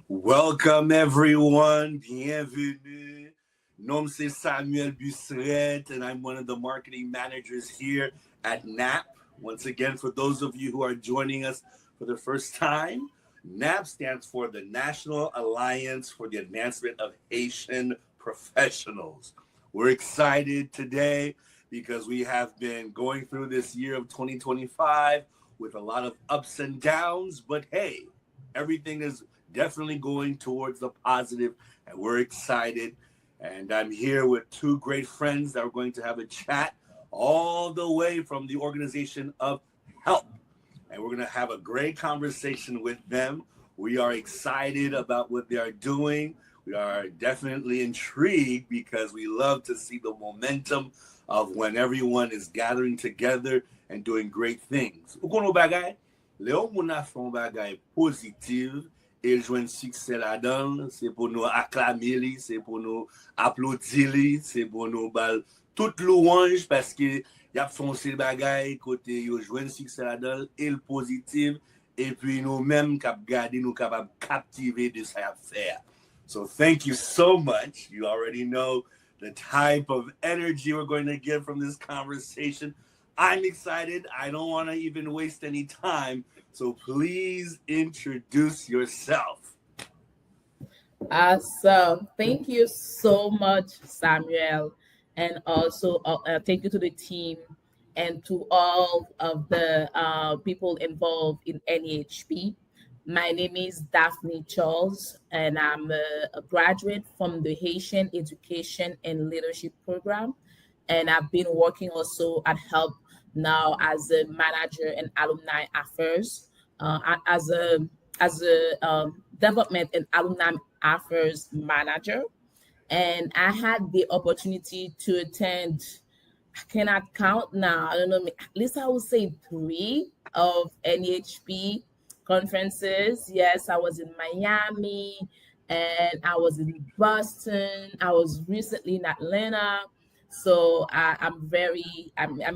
Welcome everyone, bienvenue. Nom c'est Samuel Buissereth, and I'm one of the marketing managers here at NAP. Once again, for those of you who are joining us for the first time, NAP stands for the National Alliance for the Advancement of Haitian Professionals. We're excited today because we have been going through this year of 2025 with a lot of ups and downs, but hey, everything is definitely going towards the positive, and we're excited. And I'm here with two great friends that are going to have a chat all the way from the organization of HELP. And we're going to have a great conversation with them. We are excited about what they are doing. We are definitely intrigued because we love to see the momentum of when everyone is gathering together and doing great things. Ou konon bagay? Léon moun a fon bagay positif et jwenn succès là-dedans. C'est pour nous acclamer li, c'est pour nous applaudir li, c'est pour nous bal toute louange parce que y a foncé le bagay côté yo jwenn succès là-dedans et le positif et puis nous-mêmes cap garder nous capable captiver de ça faire. So thank you so much. You already know the type of energy we're going to get from this conversation. I'm excited. I don't want to even waste any time. So please introduce yourself. Awesome. Thank you so much, Samuel. And also thank you to the team and to all of the people involved in NEHP. My name is Daphnee Charles, and I'm a graduate from the Haitian Education and Leadership Program. And I've been working also at HELP now as a manager in alumni affairs, as a development and alumni affairs manager. And I had the opportunity to attend, I cannot count now, I don't know, at least I would say 3 of NEHP conferences. Yes, I was in Miami and I was in Boston. I was recently in Atlanta. So I'm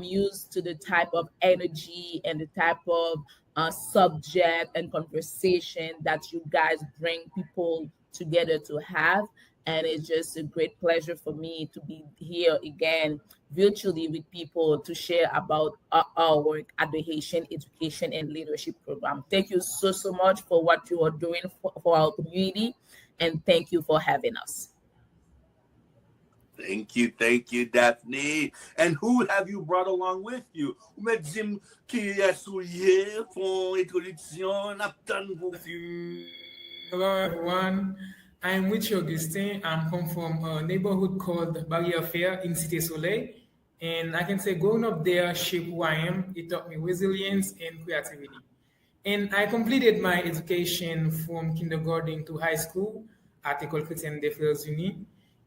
used to the type of energy and the type of subject and conversation that you guys bring people together to have. And it's just a great pleasure for me to be here again virtually with people to share about our work at the Haitian Education and Leadership Program. Thank you so much for what you are doing for our community, and thank you for having us. Thank you, Daphnee. And who have you brought along with you? Hello, everyone. I'm Whitchy Augustin. I'm come from a neighborhood called Barrière Fair in Cité Soleil. And I can say growing up there shaped who I am. It taught me resilience and creativity. And I completed my education from kindergarten to high school at École Chrétienne des Frères Unis.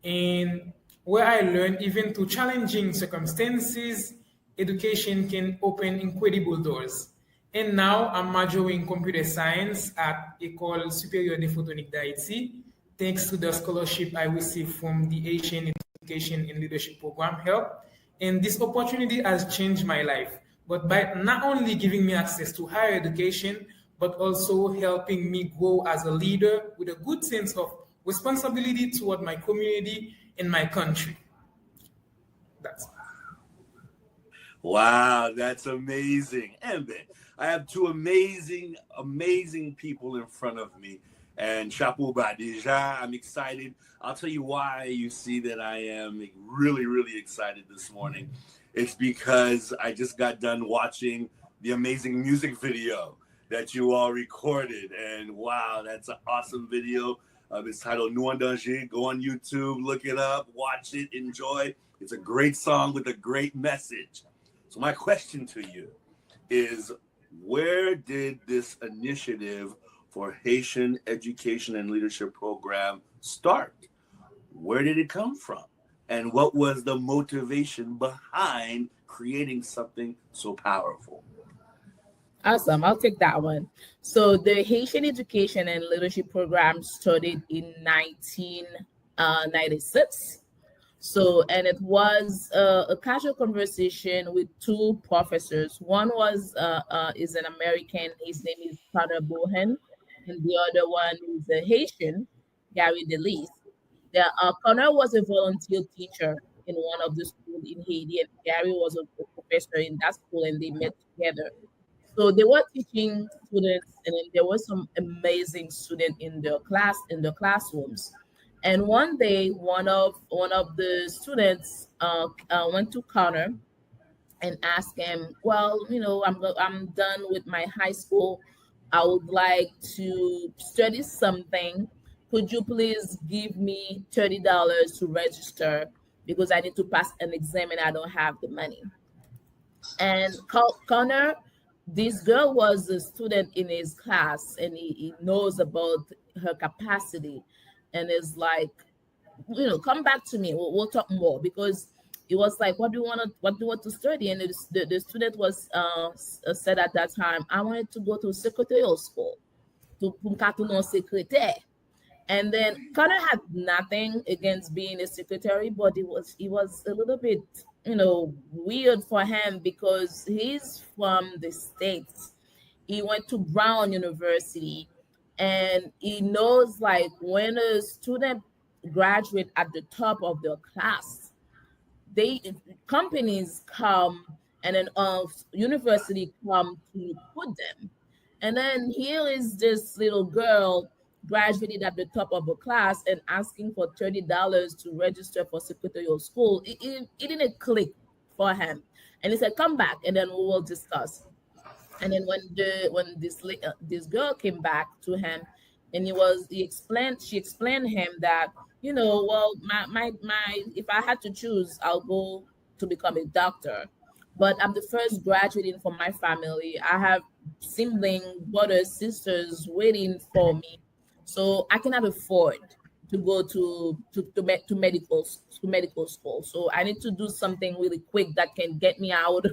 And where I learned even through challenging circumstances, education can open incredible doors. And now I'm majoring in computer science at École Supérieure de Photonique d'Haïti, thanks to the scholarship I received from the Asian Education and Leadership Program, HELP. And this opportunity has changed my life, but by not only giving me access to higher education, but also helping me grow as a leader with a good sense of responsibility toward my community and my country. That's Wow, that's amazing. And I have two amazing people in front of me. And chapeau bas, déjà, I'm excited. I'll tell you why you see that I am really excited this morning. It's because I just got done watching the amazing music video that you all recorded. And wow, that's an awesome video. It's titled Nous en Danger. Go on YouTube, look it up, watch it, enjoy. It's a great song with a great message. So my question to you is, where did this initiative for Haitian Education and Leadership Program start? Where did it come from? And what was the motivation behind creating something so powerful? Awesome. I'll take that one. So the Haitian Education and Leadership Program started in 1996. And it was a casual conversation with 2 professors. One is an American. His name is Father Bohan. and the other one is a Haitian, Gary Delis. Connor was a volunteer teacher in one of the schools in Haiti, and Gary was a professor in that school, and they met together. So they were teaching students, and then there was some amazing student in the classrooms. And one day, one of the students went to Connor and asked him, "Well, I'm done with my high school. I would like to study something. Could you please give me $30 to register because I need to pass an exam and I don't have the money?" And Connor, this girl was a student in his class, and he knows about her capacity, and is like, come back to me. We'll talk more, because it was like, what do you want to study? And the student was said at that time, I wanted to go to secretarial school to non secretaire. And then Connor had nothing against being a secretary, but it was a little bit, weird for him because he's from the States. He went to Brown University, and he knows, like, when a student graduate at the top of their class, they companies come, and then university come to recruit them. And then here is this little girl graduated at the top of her class and asking for $30 to register for secretarial school. It didn't click for him, and he said, "Come back, and then we will discuss." And then when this girl came back to him, and she explained him that, well, my if I had to choose, I'll go to become a doctor, but I'm the first graduating from my family. I have sibling brothers, sisters waiting for me, so I cannot afford to go to medical school. So I need to do something really quick that can get me out,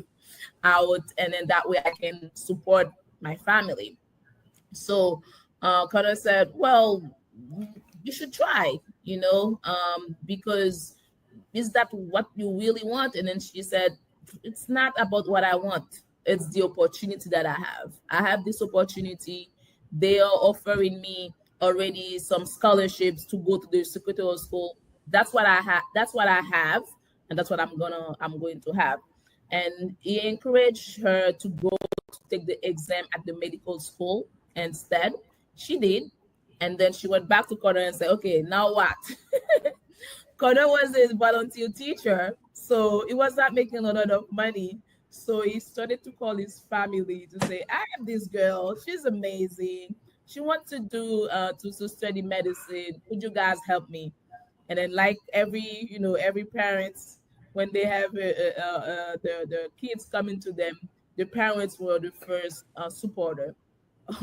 and then that way I can support my family. So Connor said, "Well, you should try, because is that what you really want?" And then she said, "It's not about what I want. It's the opportunity that I have. I have this opportunity. They are offering me already some scholarships to go to the secretarial school. That's what I have. That's what I have, and that's what I'm going to have." And he encouraged her to go to take the exam at the medical school instead. She did, and then she went back to Connor and said, "Okay, now what?" Connor was a volunteer teacher, so he was not making a lot of money. So he started to call his family to say, "I have this girl. She's amazing. She wants to do to study medicine. Could you guys help me?" And then, like every parents, when they have the kids coming to them, the parents were the first supporter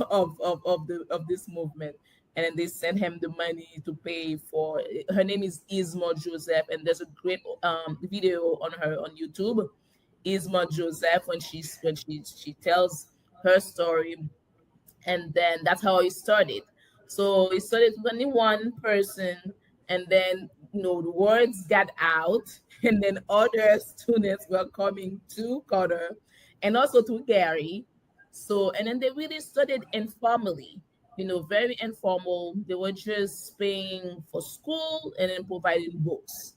of this movement. And then they sent him the money to pay for. Her name is Isma Joseph, and there's a great video on her on YouTube. Isma Joseph, when she tells her story, and then that's how it started. So it started with only one person, and then the words got out, and then other students were coming to Carter, and also to Gary. So, and then they really started informally, very informal. They were just paying for school and then providing books.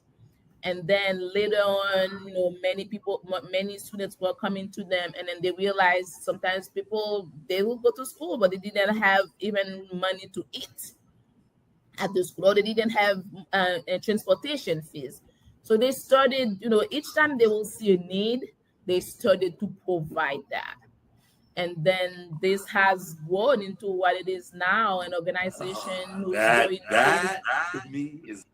And then later on, many students were coming to them, and then they realized sometimes people, they will go to school, but they didn't have even money to eat at the school, or they didn't have transportation fees. So they started, each time they will see a need, they started to provide that. And then this has grown into what it is now, an organization who's That going to, that to me is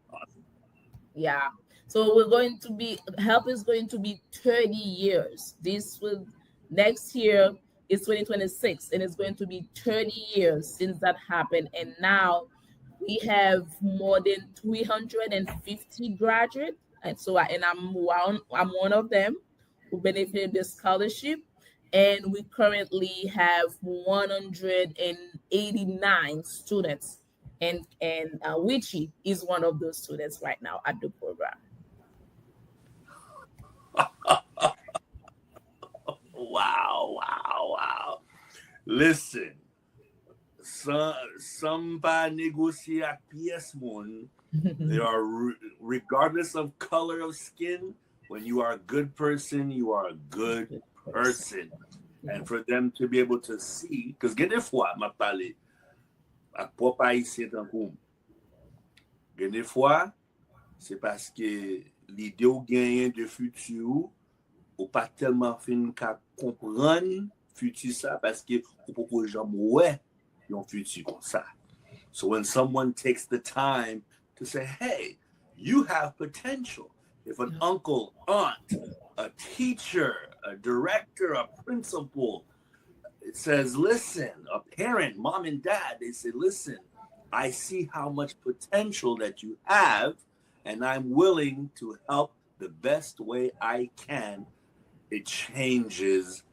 yeah. So we're going to be help is going to be 30 years. This will Next year is 2026, and it's going to be 30 years since that happened. And now we have more than 350 graduates. And so I'm one of them who benefited the scholarship. And we currently have 189 students, and Whitchy is one of those students right now at the program. wow, wow, wow. Listen, some pas négocier avec pièce moun. They are, regardless of color of skin, when you are a good person, you are a good person. And for them to be able to see, because get des fois, m'a parlé, ak papa ici tan koum. Get des fois, c'est parce que l'idée ou gagner de futur ou pas tellement fin qu'à comprendre futur ça parce que ou pas jamais ouais yon futur comme ça. So when someone takes the time to say, hey, you have potential. If an uncle, aunt, a teacher, a director, a principal, it says, listen, a parent, mom and dad, they say, listen, I see how much potential that you have, and I'm willing to help the best way I can. It changes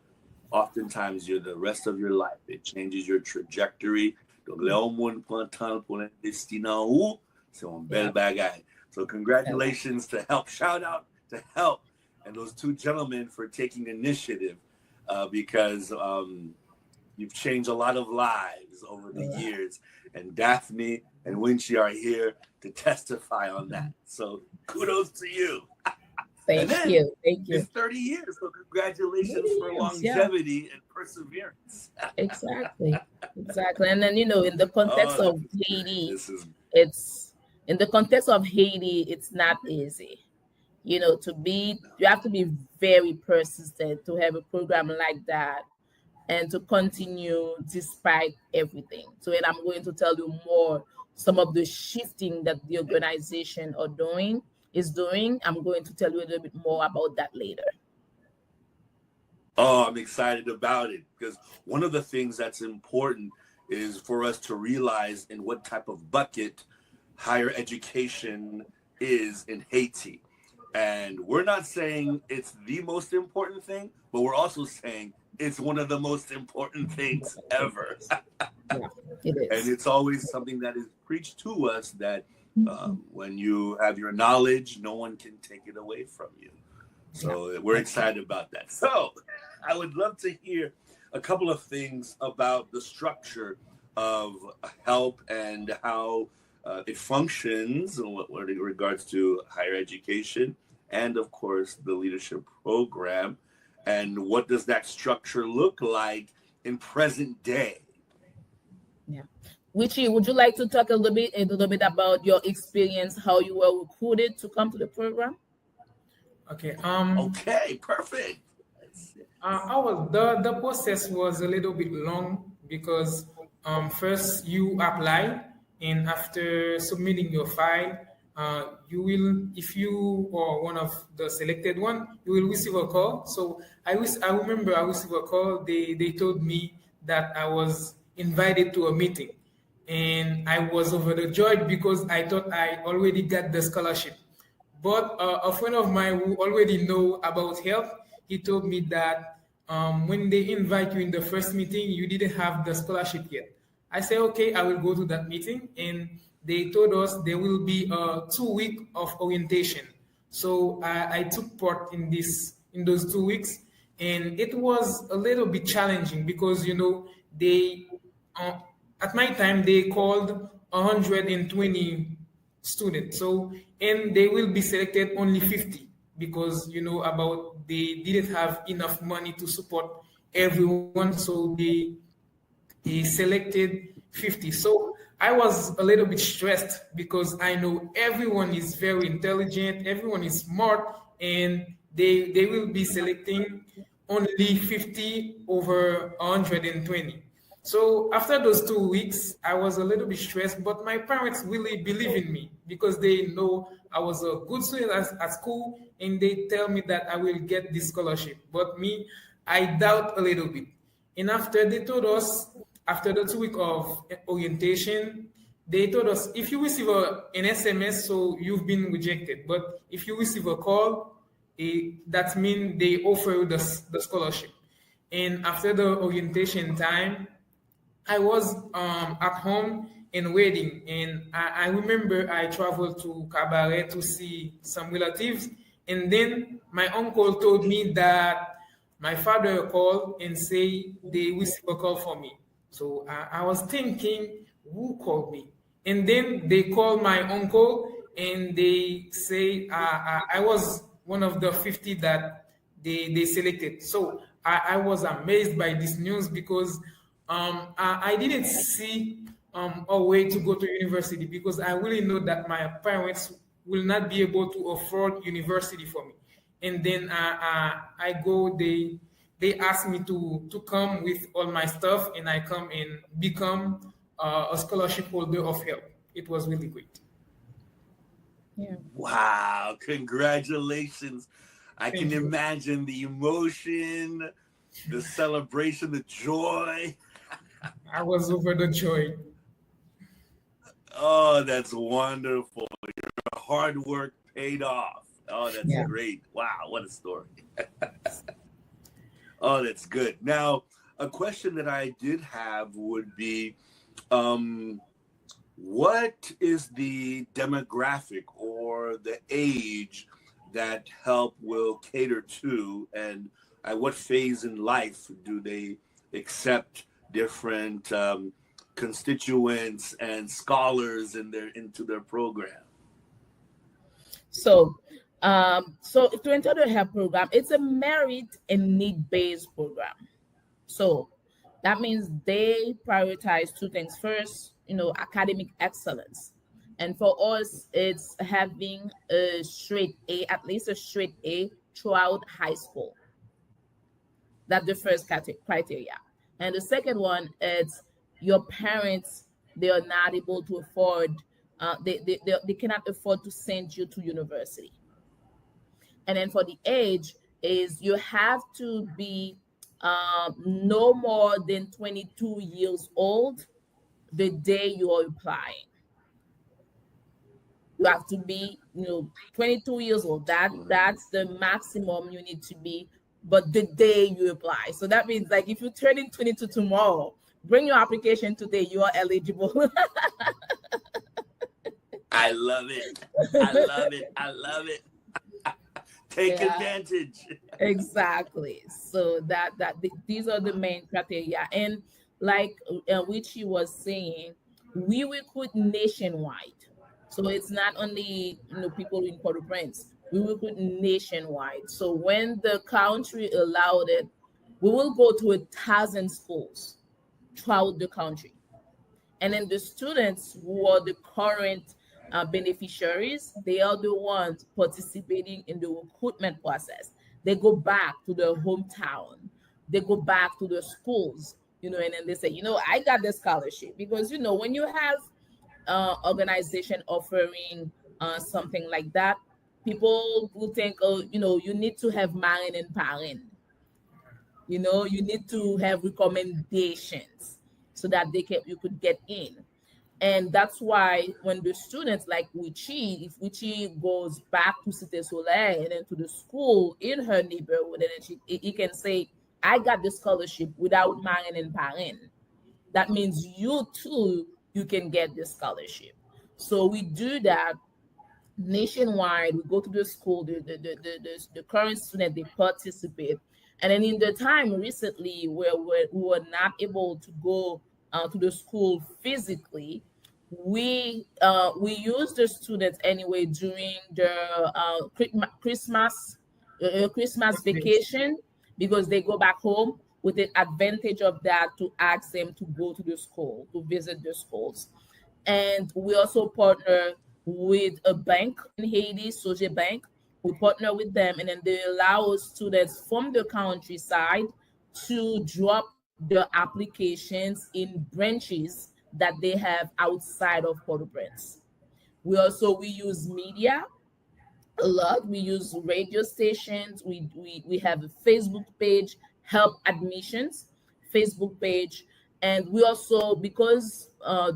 oftentimes the rest of your life. It changes your trajectory. Donc, le monde prend temps pour investir en haut, c'est un bel bagay. So congratulations to help, shout out to help, and those two gentlemen for taking initiative because you've changed a lot of lives over the years, and Daphnee and Whitchy are here to testify on that. So kudos to you. Thank you. It's 30 years, so congratulations for longevity and perseverance. Exactly. And then, in the context of Haiti, it's not easy. You have to be very persistent to have a program like that and to continue despite everything. So, and I'm going to tell you more, some of the shifting that the organization is doing. I'm going to tell you a little bit more about that later. Oh, I'm excited about it because one of the things that's important is for us to realize in what type of bucket higher education is in Haiti. And we're not saying it's the most important thing, but we're also saying it's one of the most important things ever. Yeah, it is. And it's always something that is preached to us that when you have your knowledge, no one can take it away from you. So we're excited about that. So I would love to hear a couple of things about the structure of HELP and how it functions in regards to higher education and, of course, the leadership program. And what does that structure look like in present day? Yeah. Whitchy, would you like to talk a little bit about your experience, how you were recruited to come to the program? Okay. Okay, perfect. The process was a little bit long because first you apply, and after submitting your file, you will, if you are one of the selected one, you will receive a call. So I remember I received a call. They told me that I was invited to a meeting, and I was overjoyed because I thought I already got the scholarship. But a friend of mine who already know about health, he told me that when they invite you in the first meeting, you didn't have the scholarship yet. I said, okay, I will go to that meeting. And they told us there will be a 2 week of orientation. So I took part in those 2 weeks. And it was a little bit challenging because, they, at my time, they called 120 students. So, and they will be selected only 50 because, they didn't have enough money to support everyone. So they selected 50. So I was a little bit stressed because I know everyone is very intelligent, everyone is smart, and they will be selecting only 50 over 120. So after those 2 weeks, I was a little bit stressed, but my parents really believe in me because they know I was a good student at school, and they tell me that I will get this scholarship. But me, I doubt a little bit. And after they told us, after the 2 week of orientation, they told us, if you receive an SMS, so you've been rejected. But if you receive a call, that means they offer you the scholarship. And after the orientation time, I was at home and waiting. And I remember I traveled to Cabaret to see some relatives. And then my uncle told me that my father called and say they received a call for me. So I was thinking, who called me? And then they called my uncle and they say I was one of the 50 that they selected. So I was amazed by this news because I didn't see a way to go to university because I really know that my parents will not be able to afford university for me. And then I go, they ask me to come with all my stuff, and I come and become a scholarship holder of help. It was really great. Yeah. Wow, congratulations. I Thank can you. imagine the emotion, the celebration, the joy. I was over the joy. Oh, that's wonderful. Your hard work paid off. Oh, that's Yeah. great. Wow, what a story. Oh, that's good. Now, a question that I did have would be what is the demographic or the age that help will cater to, and at what phase in life do they accept different constituents and scholars into their program? So to enter the help program, it's a merit and need-based program. So that means they prioritize two things. First, academic excellence. And for us, it's having a straight A, at least a straight A throughout high school. That's the first criteria. And the second one is your parents, they are not able to afford, they cannot afford to send you to university. And then for the age is you have to be no more than 22 years old the day you are applying. You have to be 22 years old. That's the maximum you need to be, but the day you apply. So that means, like, if you turn in 22 tomorrow, bring your application today, you are eligible. I love it. I love it. I love it. Take Yeah. advantage. Exactly. So these are the main criteria. And like Whitchy was saying, we recruit nationwide. So it's not only people in Port-au-Prince. We recruit nationwide. So when the country allowed it, we will go to 1,000 schools throughout the country. And then the students who are the current beneficiaries, they are the ones participating in the recruitment process. They go back to their hometown, they go back to the schools, and then they say, I got the scholarship. Because, when you have organization offering something like that, people will think, oh, you need to have marine and parent. You need to have recommendations so that you could get in. And that's why when the students like Whitchy, if Whitchy goes back to Cité Soleil and then to the school in her neighborhood, and then he can say, I got the scholarship without marrying and parent. That means you too, you can get the scholarship. So we do that nationwide. We go to the school, the current student, they participate. And then in the time recently where we were not able to go to the school physically, we use the students anyway during the Christmas Yes. vacation, because they go back home with the advantage of that to ask them to go to the school, to visit the schools. And we also partner with a bank in Haiti, Soje Bank. We partner with them, and then they allow students from the countryside to drop their applications in branches that they have outside of Port-au-Prince. We use media a lot. We use radio stations. We have a Facebook page, Help Admissions Facebook page. And we also, because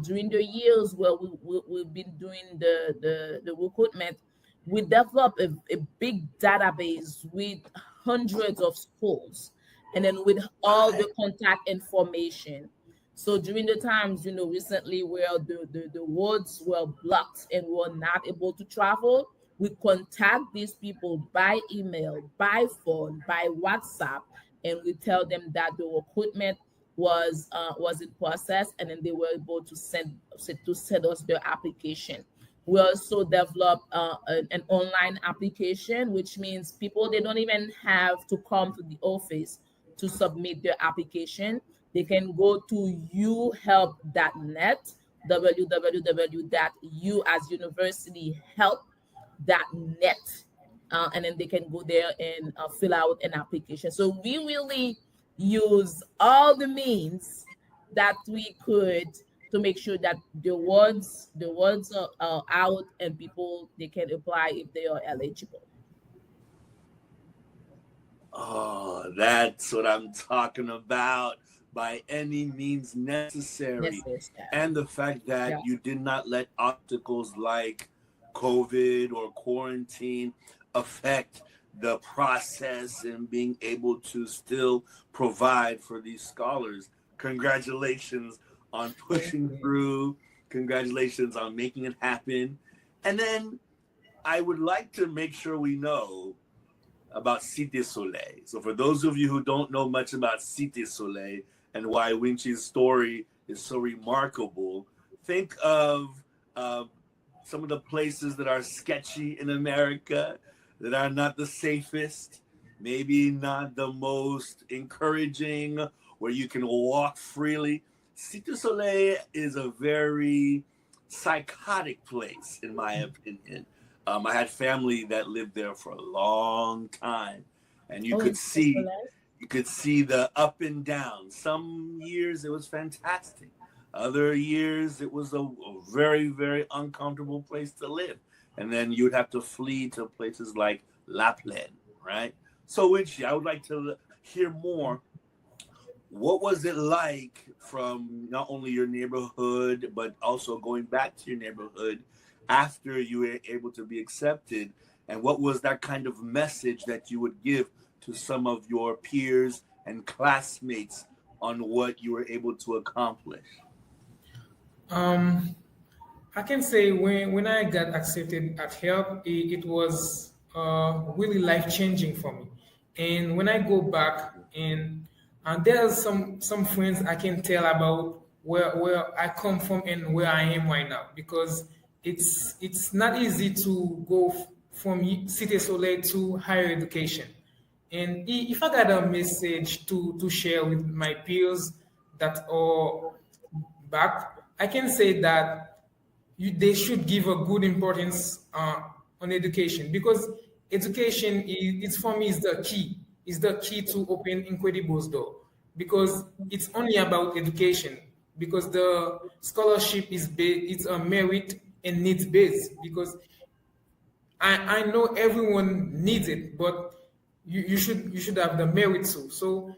during the years where we've been doing the recruitment, we developed a big database with hundreds of schools, and then with all the contact information. So during the times, recently where the roads were blocked and we were not able to travel, we contact these people by email, by phone, by WhatsApp, and we tell them that the recruitment was in process, and then they were able to send us their application. We also developed an online application, which means people, they don't even have to come to the office to submit their application. They can go to uhelp.net, www.uasuniversityhelp.net, and then they can go there and fill out an application. So we really use all the means that we could to make sure that the words are out and people, they can apply if they are eligible. Oh, that's what I'm talking about. By any means Yes, necessary. yes, And the fact that yeah. you did not let obstacles like COVID or quarantine affect the process and being able to still provide for these scholars. Congratulations on pushing through. Congratulations on making it happen. And then I would like to make sure we know about Cité Soleil. So for those of you who don't know much about Cité Soleil and why Whitchy's story is so remarkable, think of some of the places that are sketchy in America, that are not the safest, maybe not the most encouraging, where you can walk freely. Cité Soleil is a very psychotic place, in my opinion. I had family that lived there for a long time, and Oh, you could see the up and down. Some years it was fantastic. Other years it was a very, very uncomfortable place to live. And then you would have to flee to places like La Plaine, right? So, Whitchy, I would like to hear more. What was it like from not only your neighborhood, but also going back to your neighborhood after you were able to be accepted? And what was that kind of message that you would give to some of your peers and classmates on what you were able to accomplish? Um, I can say when I got accepted at Help, it was really life changing for me. And when I go back and there's some friends I can tell about where I come from and where I am right now, because it's not easy to go from Cité Soleil to higher education. And if I got a message to share with my peers that are back, I can say that they should give a good importance on education, because education is for me is the key, to open incredible door, because it's only about education, because the scholarship it's a merit and needs based, because I know everyone needs it, but you should have the merit too. So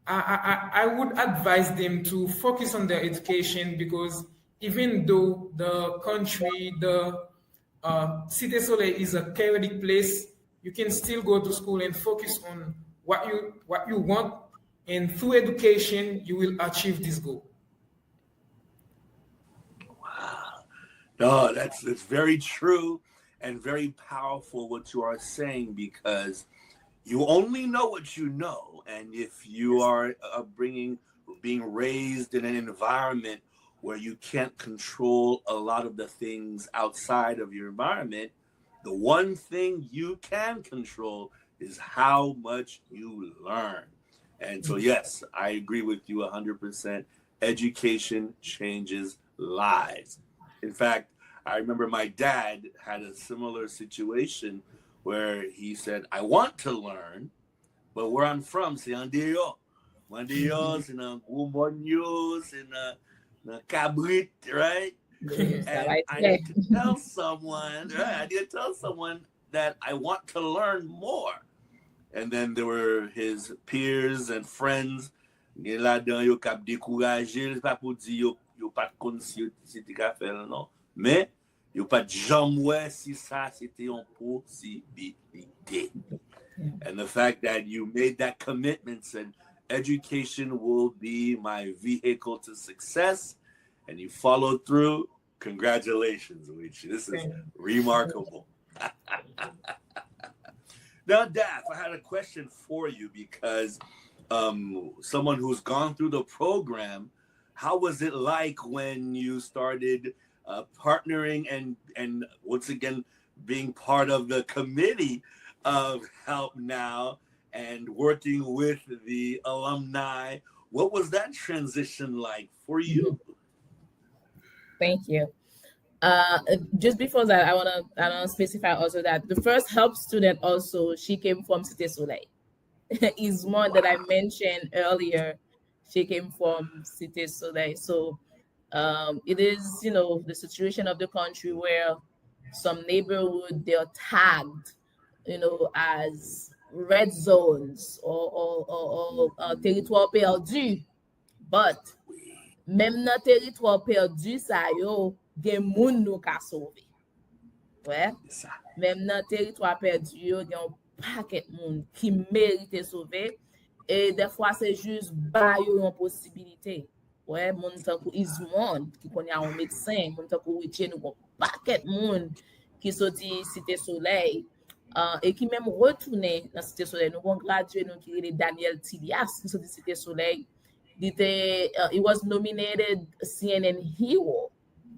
I would advise them to focus on their education, because even though the country, the Cité Soleil is a chaotic place, you can still go to school and focus on what you want, and through education you will achieve this goal. Wow. No, it's very true and very powerful what you are saying, because you only know what you know. And if you are being raised in an environment where you can't control a lot of the things outside of your environment, the one thing you can control is how much you learn. And so, yes, I agree with you 100%. Education changes lives. In fact, I remember my dad had a similar situation where he said, I want to learn, but where I'm from, c'est en dehors. En dehors, c'est dans gros monyo, c'est dans cabrit, right? Yes, I And like I that. need to tell someone, right? I need to tell someone that I want to learn more. And then there were his peers and friends. Gen la dan yo kap dekouraje, pa pou di yo pat kon si te ka fel, non. Mais yo pat jam wè si sa c'était yon possibilité. And the fact that you made that commitment, said education will be my vehicle to success, and you followed through, congratulations, Whitchy. This is remarkable. Now, Daph, I had a question for you, because someone who's gone through the program, how was it like when you started partnering and once again being part of the committee of Help Now and working with the alumni? What was that transition like for you? Thank you. Just before that, I wanna specify also that the first help student also she came from Cité Soleil. Is one that I mentioned earlier. She came from Cité Soleil. So it is, the situation of the country where some neighborhood they're tagged, as red zones or territoire perdu. But même dans territoire perdu, ça yo, gen moun nou ka sauve. Ouais. Même dans territoire perdu, yo gen un paquet moun qui mérite sauver. Et des fois, c'est juste ba yo une possibilité. Ouais, moun tankou Ismond, qui connaît un médecin, moun tankou Whitchy, nous gon paquet moun qui sorti Cité Soleil. Et qui même retourné dans Cité Soleil. Nous avons gradué, nous qui est Daniel Tilias, qui sorti Cité Soleil. He was nominated CNN Hero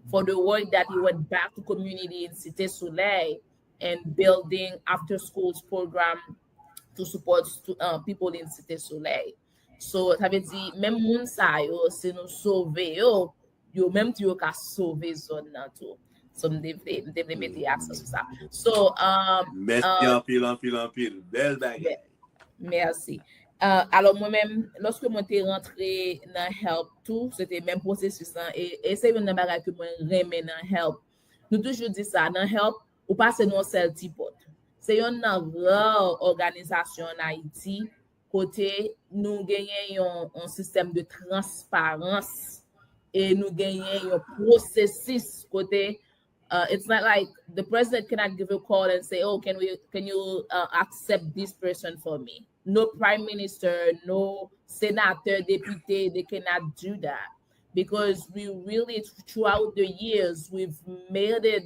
for the work that he went back to community in Cité Soleil and building after schools program to support people in Cité Soleil. So, ça veut dire, même moun sa yo, si nous sauver yo, yo même tu yo ka sauver zone nan tout. So, m'devle mette accent sur ça. So, merci en pile. Belle baguette. Merci. Alors moi-même, lorsque moi t'ai rentré dans Help tout, c'était même processus et c'est une bagage que moi remets dans Help. Nous toujours dit ça dans Help, ou pas c'est non seul tipot. C'est une grande organisation en Haïti côté nous gagnons un système de transparence et nous gagnons un processus côté. It's not like the president cannot give a call and say, "Oh, can you accept this person for me?" No prime minister, no senator, deputy, they cannot do that because we really, throughout the years, we've made it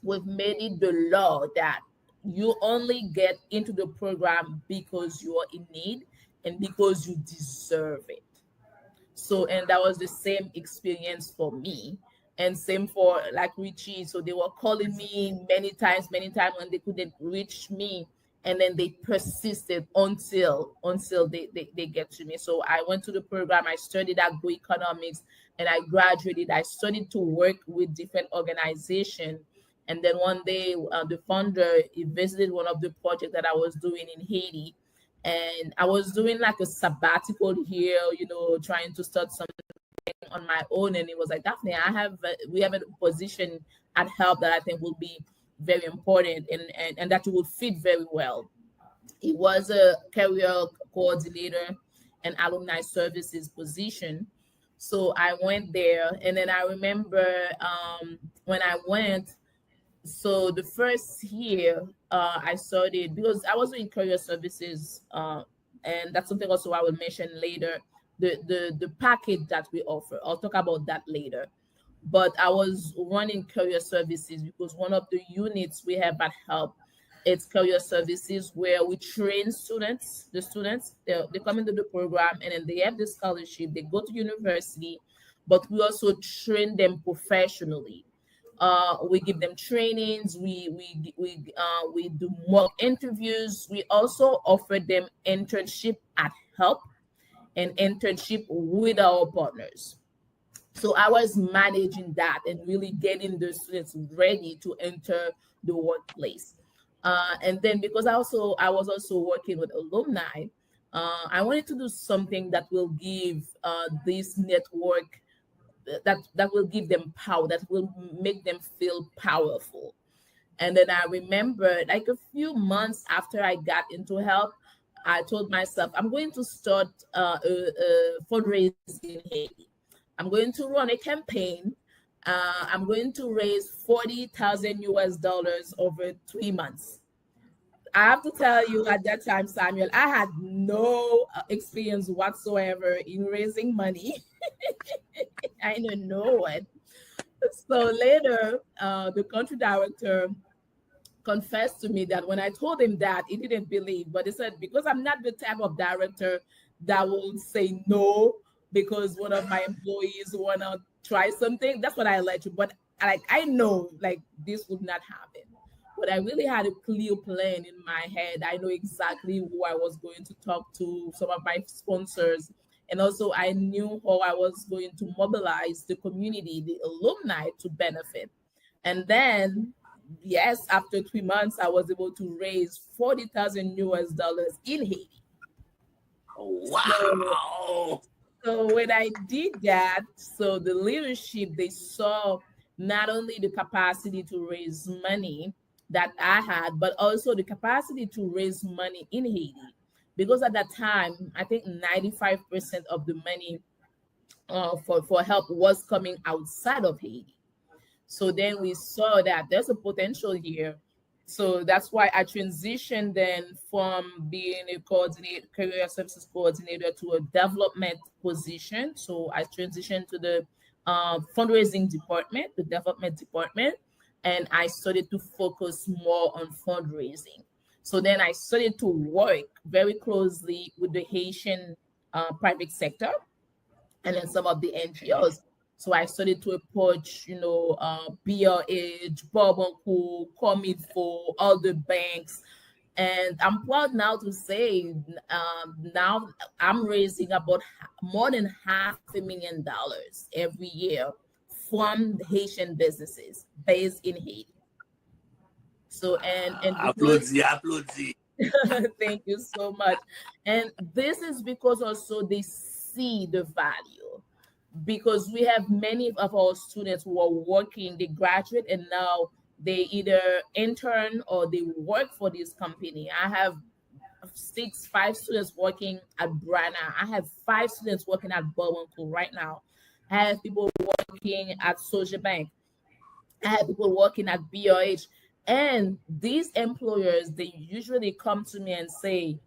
the law that you only get into the program because you are in need and because you deserve it. So, and that was the same experience for me. And same for like Whitchy. So they were calling me many times when they couldn't reach me. And then they persisted until they get to me. So I went to the program, I studied agroeconomics, and I graduated. I started to work with different organizations. And then one day, the founder, he visited one of the projects that I was doing in Haiti. And I was doing like a sabbatical here, trying to start something on my own. And it was like, Daphnee, we have a position at Help that I think will be very important and that you will fit very well. It was a career coordinator and alumni services position. So I went there, and then I remember when I went, so the first year I started, because I was doing career services, and that's something also I will mention later, the package that we offer. I'll talk about that later. But I was running career services because one of the units we have at Help, it's career services where we train students. The students, they come into the program and then they have the scholarship. They go to university, but we also train them professionally. We give them trainings. We do mock interviews. We also offer them internship at Help and internship with our partners. So I was managing that and really getting the students ready to enter the workplace. And then because I was also working with alumni, I wanted to do something that will give this network, that will give them power, that will make them feel powerful. And then I remember like a few months after I got into Help, I told myself, I'm going to start a fundraising in Haiti. I'm going to run a campaign. I'm going to raise $40,000 over 3 months. I have to tell you, at that time, Samuel, I had no experience whatsoever in raising money. I didn't know it. So later, the country director confessed to me that when I told him that, he didn't believe. But he said, because I'm not the type of director that will say no because one of my employees wanna try something. That's what I let you. But like I know like this would not happen. But I really had a clear plan in my head. I know exactly who I was going to talk to, some of my sponsors, and also I knew how I was going to mobilize the community, the alumni to benefit. And then, yes, after 3 months, I was able to raise 40,000 US dollars in Haiti. So, Wow. so when I did that, so the leadership, they saw not only the capacity to raise money that I had, but also the capacity to raise money in Haiti. Because at that time, I think 95% of the money for help was coming outside of Haiti. So then we saw that there's a potential here. So that's why I transitioned then from being a coordinator, career services coordinator, to a development position. So I transitioned to the fundraising department, the development department, and I started to focus more on fundraising. So then I started to work very closely with the Haitian private sector and then some of the NGOs. So I started to approach, BRH, Bobanco, Cominfo, all the banks. And I'm proud now to say now I'm raising about more than $500,000 every year from Haitian businesses based in Haiti. So and because Applaudis, applaudis. thank you so much. And this is because also they see the value, because we have many of our students who are working, they graduate and now they either intern or they work for this company. I have five students working at Brana. I have five students working at Bowenco right now. I have people working at Soja Bank. I have people working at BRH. And these employers, they usually come to me and say,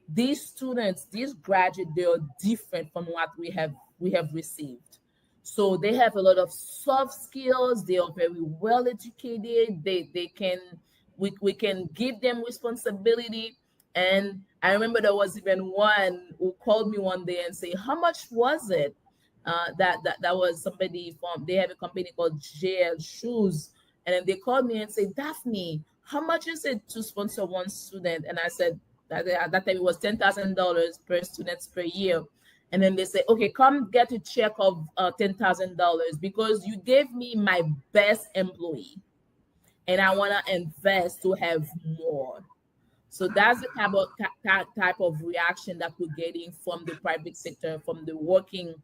these students, these graduates, they are different from what we have received. So they have a lot of soft skills. They are very well educated. They can we can give them responsibility. And I remember there was even one who called me one day and say, "How much was it?" That was somebody from, they have a company called JL Shoes, and then they called me and said, "Daphnee, how much is it to sponsor one student?" And I said that at that time it was $10,000 per student per year. And then they say, "Okay, come get a check of $10,000 because you gave me my best employee, and I want to invest to have more." So that's the type of reaction that we're getting from the private sector, from the working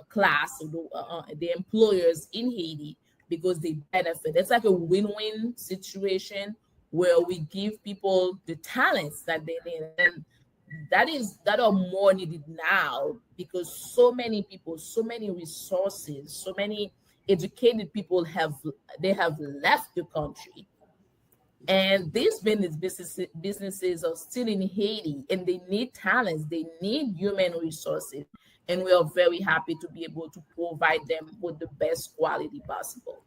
class, the employers in Haiti, because they benefit. It's like a win-win situation where we give people the talents that they need, and that are more needed now because so many people, so many resources, so many educated people have left the country, and these businesses are still in Haiti, and they need talents, they need human resources, and we are very happy to be able to provide them with the best quality possible.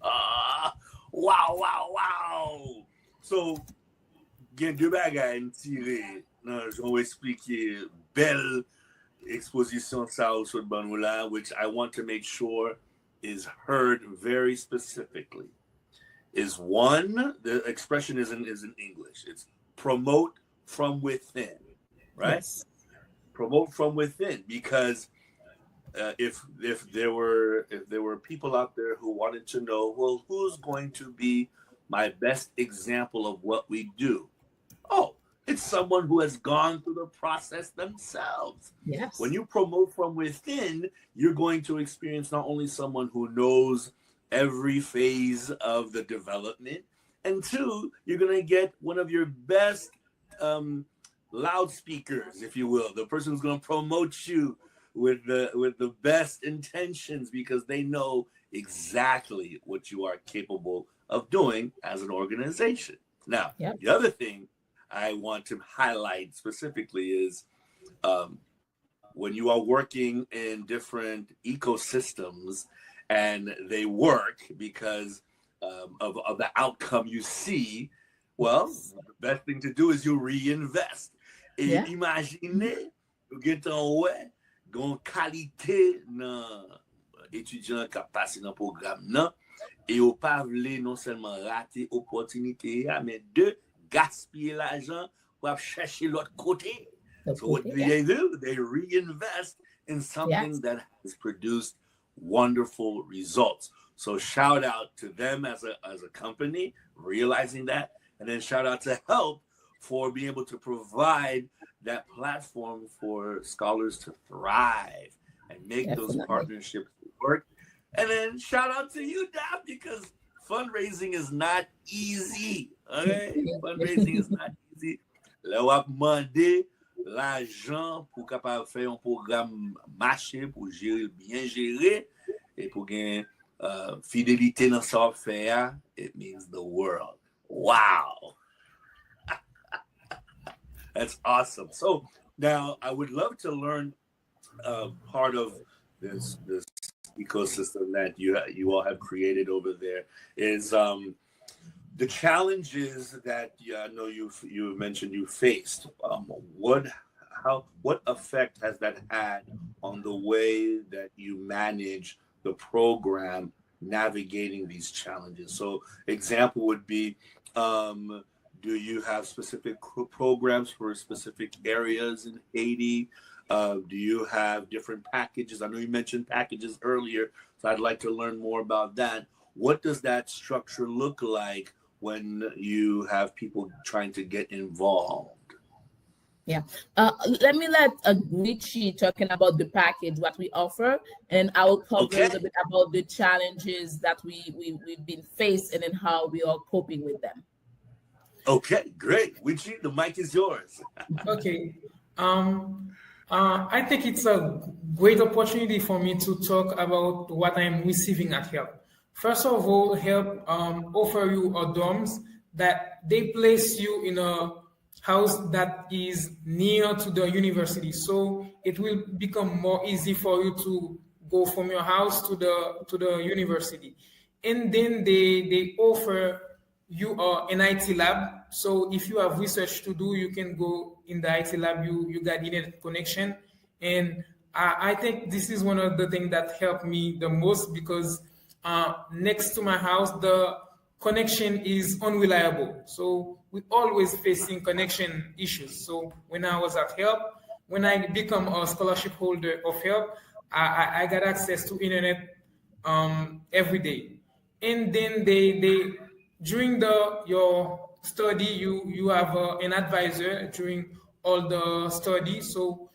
Ah, wow, wow, wow. So, gen de bagay m tire nan jon wè explike bel exposition sa ou sot ban nou la, which I want to make sure is heard very specifically. Is one, the expression is in English. It's promote from within, right? Yes. Promote from within, because if there were people out there who wanted to know, well, who's going to be my best example of what we do? Oh, it's someone who has gone through the process themselves. Yes. When you promote from within, you're going to experience not only someone who knows every phase of the development, and two, you're going to get one of your best loudspeakers, if you will, the person who's going to promote you with the best intentions, because they know exactly what you are capable of doing as an organization. Now, Yep. the other thing I want to highlight specifically is when you are working in different ecosystems and they work because of the outcome you see, well, the best thing to do is you reinvest. Et Yeah. imaginez, vous avez ouais, une qualité dans étudiant qui a passé dans le programme non et au pas voulu non seulement rater l'opportunité mais de gaspiller l'argent pour chercher l'autre côté. So what Yeah. they do, they reinvest in something Yes. that has produced wonderful results. So shout out to them as a company realizing that, and then shout out to Help for being able to provide that platform for scholars to thrive and make those Definitely. partnerships work. And then shout out to you, Daph, because fundraising is not easy. Okay? Fundraising is not easy. Là, on a demandé l'argent pour capable faire un programme marché, pour gérer, bien gérer, et pour gagner fidélité dans ça faire, it means the world. Wow. That's awesome. So now I would love to learn part of this ecosystem that you all have created over there is the challenges that I know you mentioned you faced. What effect has that had on the way that you manage the program navigating these challenges? So example would be, do you have specific programs for specific areas in Haiti? Do you have different packages? I know you mentioned packages earlier, so I'd like to learn more about that. What does that structure look like when you have people trying to get involved? Yeah. Let me let Whitchy talking about the package, what we offer, and I will cover a little bit about the challenges that we've been faced and then how we are coping with them. Okay, great. Whitchy, the mic is yours. Okay. I think it's a great opportunity for me to talk about what I'm receiving at Help. First of all, Help offer you a dorms that they place you in a house that is near to the university, so it will become more easy for you to go from your house to the university. And then they offer you an IT lab. So if you have research to do, you can go in the IT lab. You got internet connection, and I think this is one of the things that helped me the most because next to my house the connection is unreliable. So we always facing connection issues. So when I was at Help, when I become a scholarship holder of Help, I got access to internet every day. And then they during your study you have an advisor during all the study. So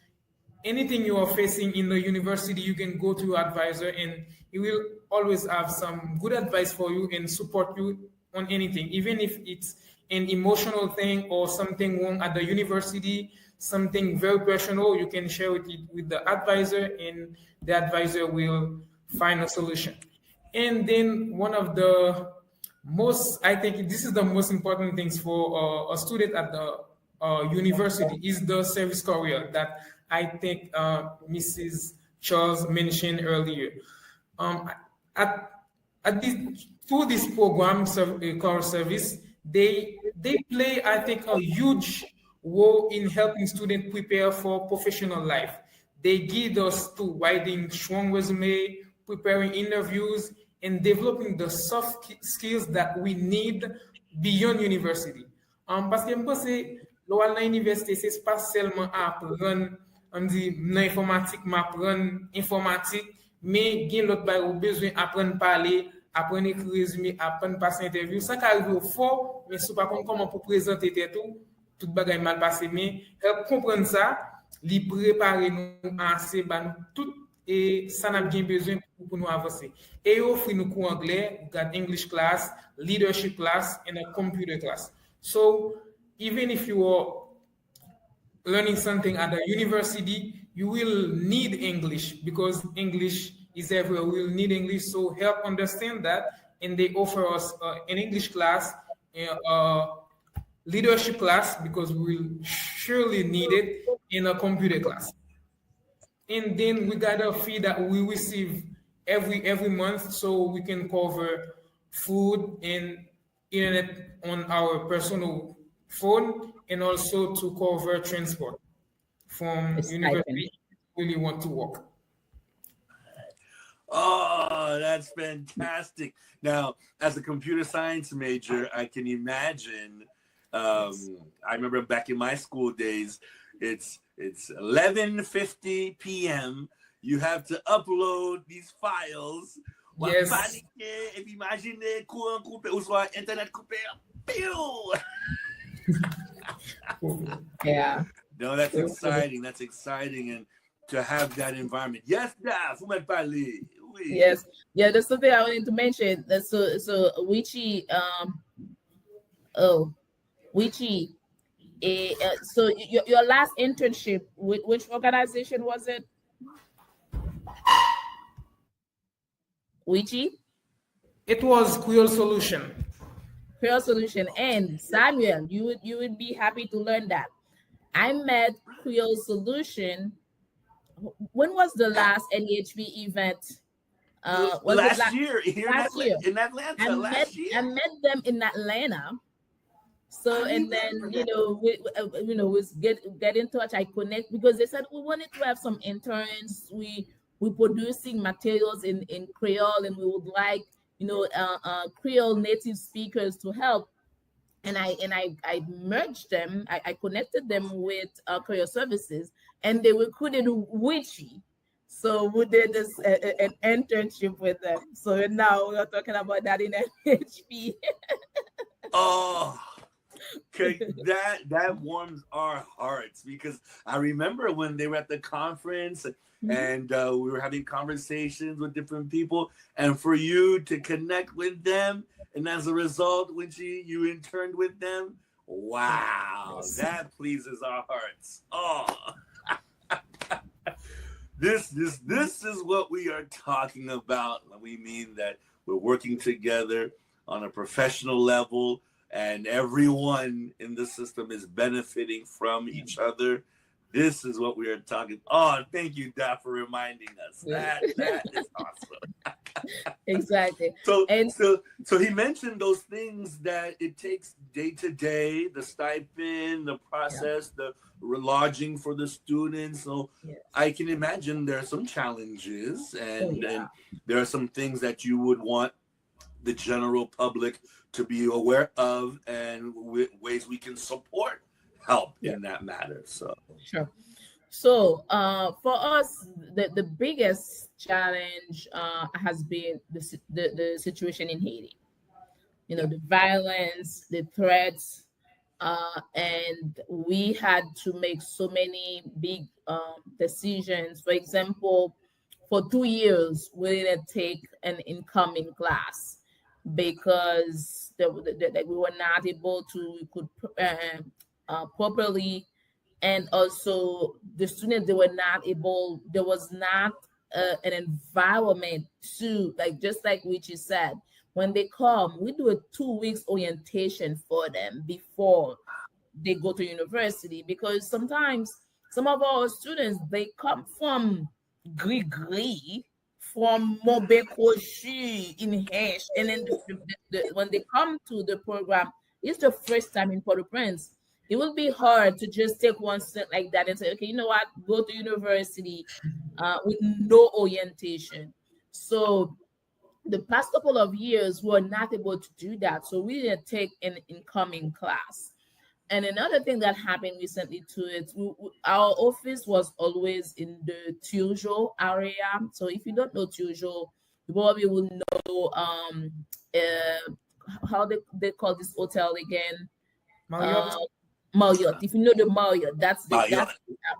anything you are facing in the university, you can go to your advisor and he will always have some good advice for you and support you on anything, even if it's an emotional thing or something wrong at the university, something very personal. You can share it with the advisor and the advisor will find a solution. And then one of the I think this is the most important things for a student at the university is the service career that I think Mrs. Charles mentioned earlier. Through this program, core service, they play, I think, a huge role in helping students prepare for professional life. They guide us to writing strong resume, preparing interviews, and developing the soft skills that we need beyond university. Parce que je pense que l'université, c'est pas seulement apprendre on dit l'informatique, m'apprendre informatique, mais il y a l'autre bail ou besoin apprendre parler, apprendre écrire résumé, apprendre passer interview. Ça qui arrive au fort, mais c'est pas comment pour présenter tout bagay mal passé, mais comprendre ça, li préparer nous assez tout et ça n'a bien besoin pour nous avancer. Et offre nous cours anglais, got English class, leadership class and a computer class. So even if you are learning something at the university, you will need English because English is everywhere. We will need English, so help understand that. And they offer us an English class, leadership class because we will surely need it, in a computer class. And then we got a fee that we receive every month, so we can cover food and internet on our personal phone and also to cover transport A from stipend. university if you really want to work. Oh, that's fantastic. Now, as a computer science major, I can imagine. I remember back in my school days, it's 11:50 p.m. You have to upload these files. Ou Yes. paniquer, et puis imaginez courant coupé ou soit internet coupé. Pew! Yeah. No, that's exciting. That's exciting, and to have that environment. Yes, Daph, vous m'avez parlé. Oui. Yes. Yeah, there's something I wanted to mention. So Whitchy, oh, Whitchy, so your last internship, which organization was it? Whitchy? It was Creole Solution. Creole Solution. And Samuel, you would be happy to learn that. I met Creole Solution. When was the last NEHB event? Was it Last year here last year? in Atlanta last year. I met them in Atlanta. So I and then remember you that. know we get in touch. I connect because they said we wanted to have some interns. We producing materials in Creole, and we would like Creole native speakers to help. And I merged them. I connected them with Creole Services, and they recruited Whitchy. So we did this an internship with them. So now we are talking about that in NHP. Oh, okay, that warms our hearts because I remember when they were at the conference and we were having conversations with different people, and for you to connect with them, and as a result, when you interned with them, wow, Yes. that pleases our hearts. Oh, this is what we are talking about. We mean that we're working together on a professional level, and everyone in the system is benefiting from each other. This is what we are talking. Oh, thank you, Daph, for reminding us. Yeah. That is awesome. Exactly. So, And so he mentioned those things that it takes day to day, the stipend, the process, the lodging for the students. So yes. I can imagine there are some challenges, and yeah. there are some things that you would want the general public to be aware of, and ways we can support help Yeah. in that matter. So Sure. So for us, the biggest challenge has been the situation in Haiti. The violence, the threats, and we had to make so many big decisions. For example, for 2 years, we didn't take an incoming class because we were not able to we could properly, and also the students, they were not able, there was not an environment to, like, just like Whitchy said, when they come, we do a 2 weeks orientation for them before they go to university, because sometimes some of our students, they come from Grigri, from Mobekoshi in Hesh, and then when they come to the program, it's the first time in Port-au-Prince. It will be hard to just take one step like that and say, okay, you know what, go to university with no orientation. So the past couple of years, we were not able to do that. So we didn't take an incoming class. And another thing that happened recently too is our office was always in the Turjo area. So if you don't know Turjo, you probably will know how they call this hotel again. Marriott. Marriott. If you know the Marriott, that's Marriott.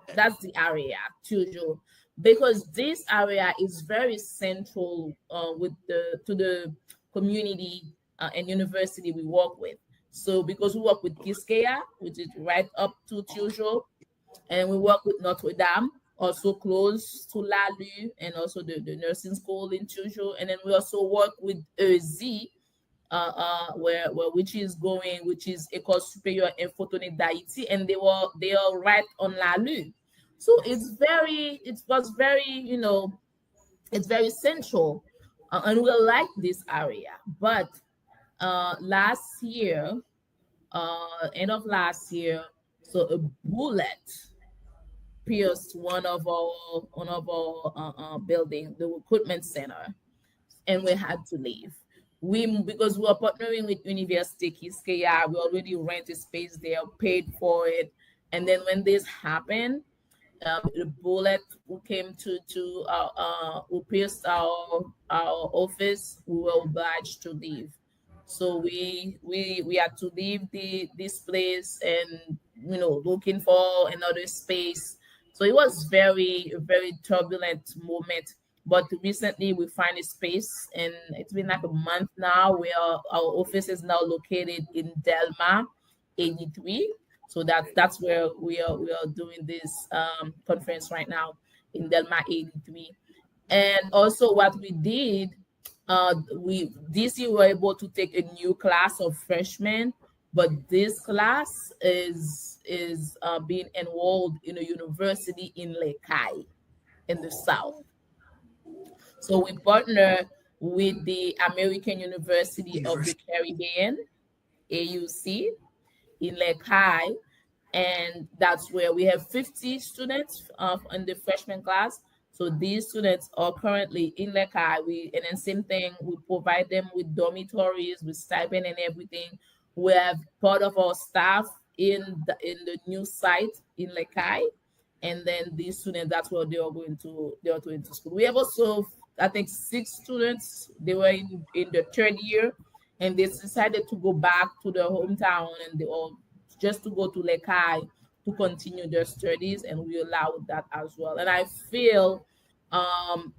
the area, Turjo, because this area is very central to the community and university we work with. So because we work with Giskeya, which is right up to Turjo, and we work with Notre Dame, also close to Lalu, and also the nursing school in Turjo, and then we also work with EZ, where Whitchy is going, which is École Supérieure in Photonique d'Haïti, and they are right on Lalu. So it was very, it's very central, and we like this area. But last year, end of last year, So a bullet pierced one of our building, the recruitment center, and we had to leave. Because we are partnering with University Kiskeya, we already rented space there, paid for it, and then when this happened, the bullet who came who pierced our office, we were obliged to leave. So we had to leave this place and looking for another space. So it was very turbulent moment. But recently we find a space, and it's been like a month now where our office is now located in Delma 83. So that's where we are doing this conference right now in Delma 83. And also what we did, we this year we were able to take a new class of freshmen, but this class is being enrolled in a university in Lekai in the south. So we partner with the American University of the Caribbean, AUC, in Lekai, and that's where we have 50 students in the freshman class. So these students are currently in Lekai. And then same thing, we provide them with dormitories, with stipend and everything. We have part of our staff in the new site in Lekai, and then these students, that's where they are going to school. We have also, I think, 6 students. They were in the third year, and they decided to go back to their hometown, and they all just to go to Lekai to continue their studies, and we allowed that as well. And I feel, um,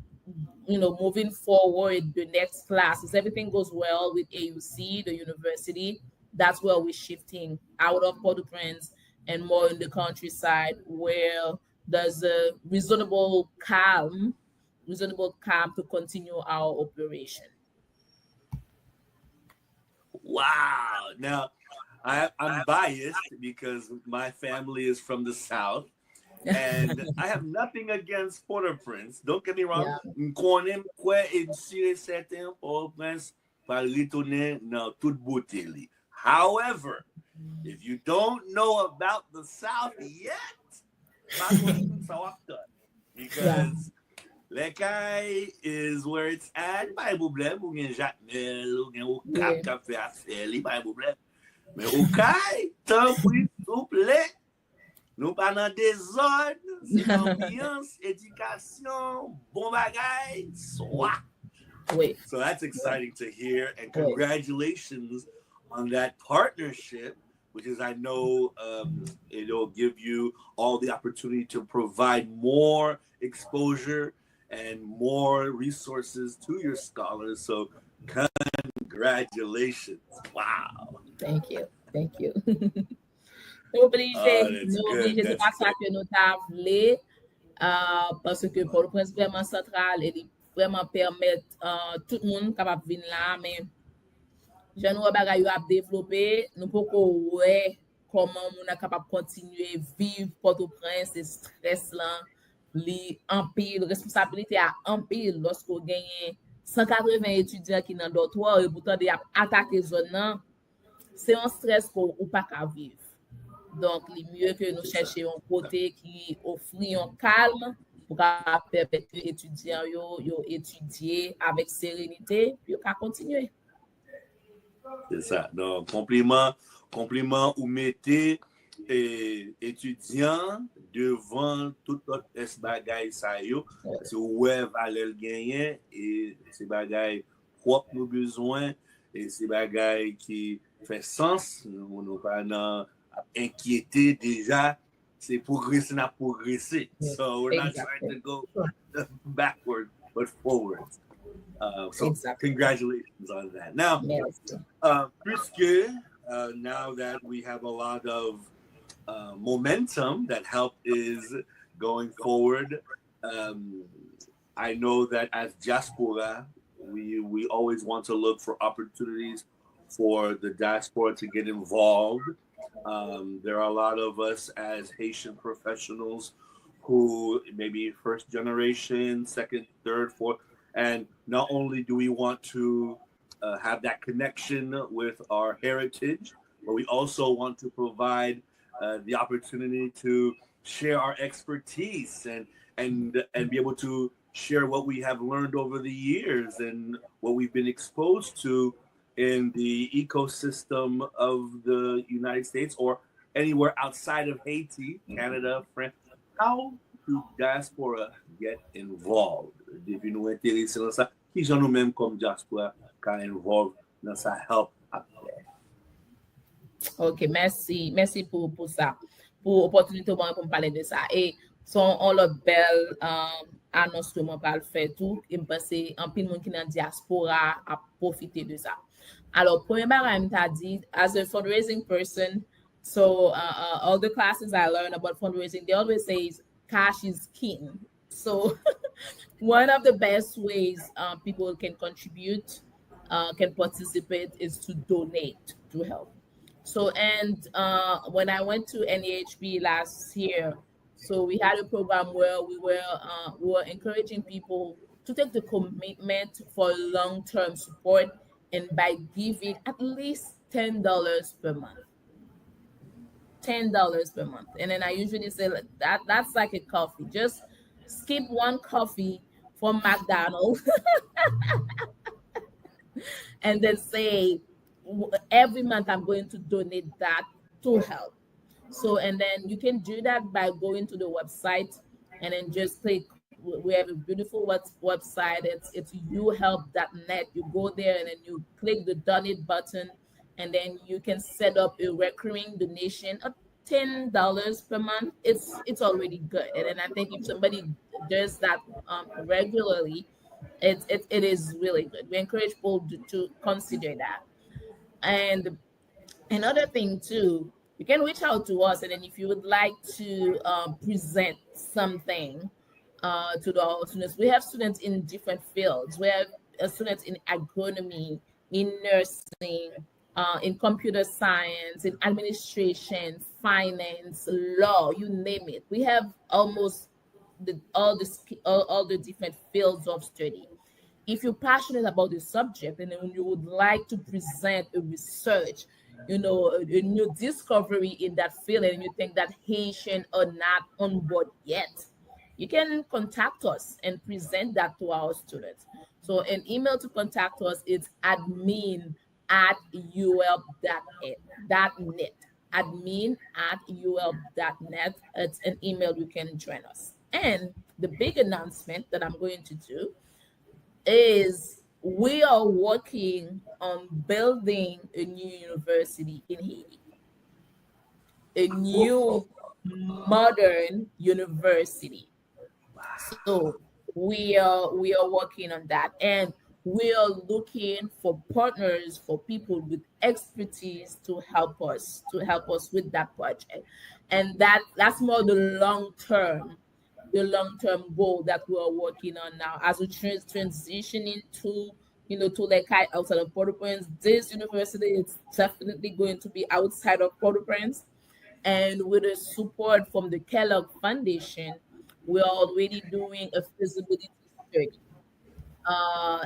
moving forward, the next class, if everything goes well with AUC, the university, that's where we're shifting out of Port-au-Prince and more in the countryside where there's a reasonable calm to continue our operation. Wow. Now, I'm biased because my family is from the South, and I have nothing against Port-au-Prince. Don't get me wrong. Yeah. M'konnen kwe et sûr et certain Port-au-Prince va retourner dans toute beauté li. However, if you don't know about the South yet, pas konn sa wap ton. Yeah. Because Lekay is where it's at, pas de problème. Ou gen Jacmel, ou gen ou Yeah. kap fè affaire li, pas de problème. Mais ou kay, tan pri souple, nou pa nan dezod, c'est ambiance, éducation, bon bagay, soit. Wait. So that's exciting to hear, and Wait. congratulations on that partnership, which is, I know, it'll give you all the opportunity to provide more exposure and more resources to your scholars. So congratulations. Wow. Thank you. Oh, N'oblige, that's good. c'est That's pas ça que nous t'avons parce que pour le prince vraiment central, il vraiment permettre tout le monde capable venir là, mais je nous bagay yo ap développer, nous pouvons ouais comment on est capable continuer vivre Port-au-Prince, et stress là, li en pile responsabilité à en pile lorsqu'on gagne 180 étudiants qui dans dortoir et pourtant de attaquer zone là, c'est un stress pour ou pas qu'à vivre. Donc, il est mieux que nous cherchions un côté qui offre un calme pour permettre que les étudiants yo étudier avec sérénité puis qu'à continuer. C'est ça. Donc, compliment ou mettez étudiants devant tout autre bagay sa yo. C'est ouais valeur gagner et c'est bagay propre nos besoins et c'est bagay qui fait sens. Nous pas dans inquiéter déjà. C'est progresser, n'a progresser. So we're not trying to go backward, but forward. So congratulations on that. Now, puisque now that we have a lot of momentum, that help is going forward, I know that as diaspora, we always want to look for opportunities for the diaspora to get involved. There are a lot of us as Haitian professionals who maybe first generation, second, third, fourth, and not only do we want to have that connection with our heritage, but we also want to provide the opportunity to share our expertise and be able to share what we have learned over the years and what we've been exposed to in the ecosystem of the United States or anywhere outside of Haiti, Canada, France. How do diaspora get involved? If you know intéressé dans ça, qui j'en nous-mêmes comme diaspora can involve dans sa help après. Ok, merci pour ça, pour l'opportunité pour me parler de ça. Et son on lot belle annonce que moi pas le faire tout, et me penser en pile monde qui dans diaspora a profiter de ça. Alors, premier bagage m'a dit, as a fundraising person, so all the classes I learn about fundraising, they always say cash is king. So one of the best ways people can contribute, can participate is to donate to help. So, and when I went to NAHB last year, so we had a program where we were encouraging people to take the commitment for long-term support and by giving at least $10 per month. $10 per month. And then I usually say that's like a coffee. Just skip one coffee from McDonald's and then say every month I'm going to donate that to help. So, and then you can do that by going to the website and then just click. We have a beautiful website. It's youhelp.net. You go there and then you click the donate button, and then you can set up a recurring donation of $10 per month. It's already good. And then I think if somebody does that regularly, it is really good. We encourage people to consider that. And another thing too, you can reach out to us, and then if you would like to present something to our students, we have students in different fields. We have students in agronomy, in nursing, in computer science, in administration, finance, law, you name it. We have almost all the different fields of study. If you're passionate about the subject and then you would like to present a research, a new discovery in that field, and you think that Haitian are not on board yet, you can contact us and present that to our students. So an email to contact us is admin@ulp.net. Admin@ulp.net. It's an email you can join us. And the big announcement that I'm going to do is we are working on building a new university in Haiti, a new modern university. So we are working on that, and we are looking for partners, for people with expertise to help us with that project. And that's more the long-term goal that we are working on now as we transition into to like outside of Port-au-Prince. This university is definitely going to be outside of Port-au-Prince, and with the support from the Kellogg Foundation, we are already doing a feasibility study.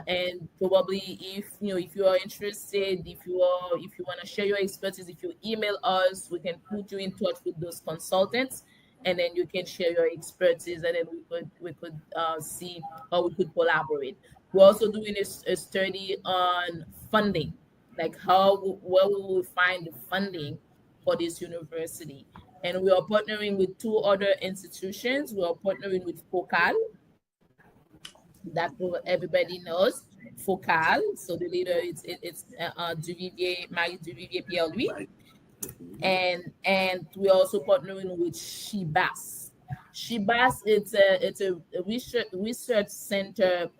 And probably if you are interested, if you want to share your expertise, if you email us, we can put you in touch with those consultants, and then you can share your expertise, and then we could see how we could collaborate. We're also doing a study on funding, like where we will find the funding for this university. And we are partnering with two other institutions. We are partnering with FOCAL, that everybody knows, FOCAL. So the leader it's Duvivier, Marie Duvivier Pierre Louis. And we're also partnering with Shibas. Shibas, it's a research center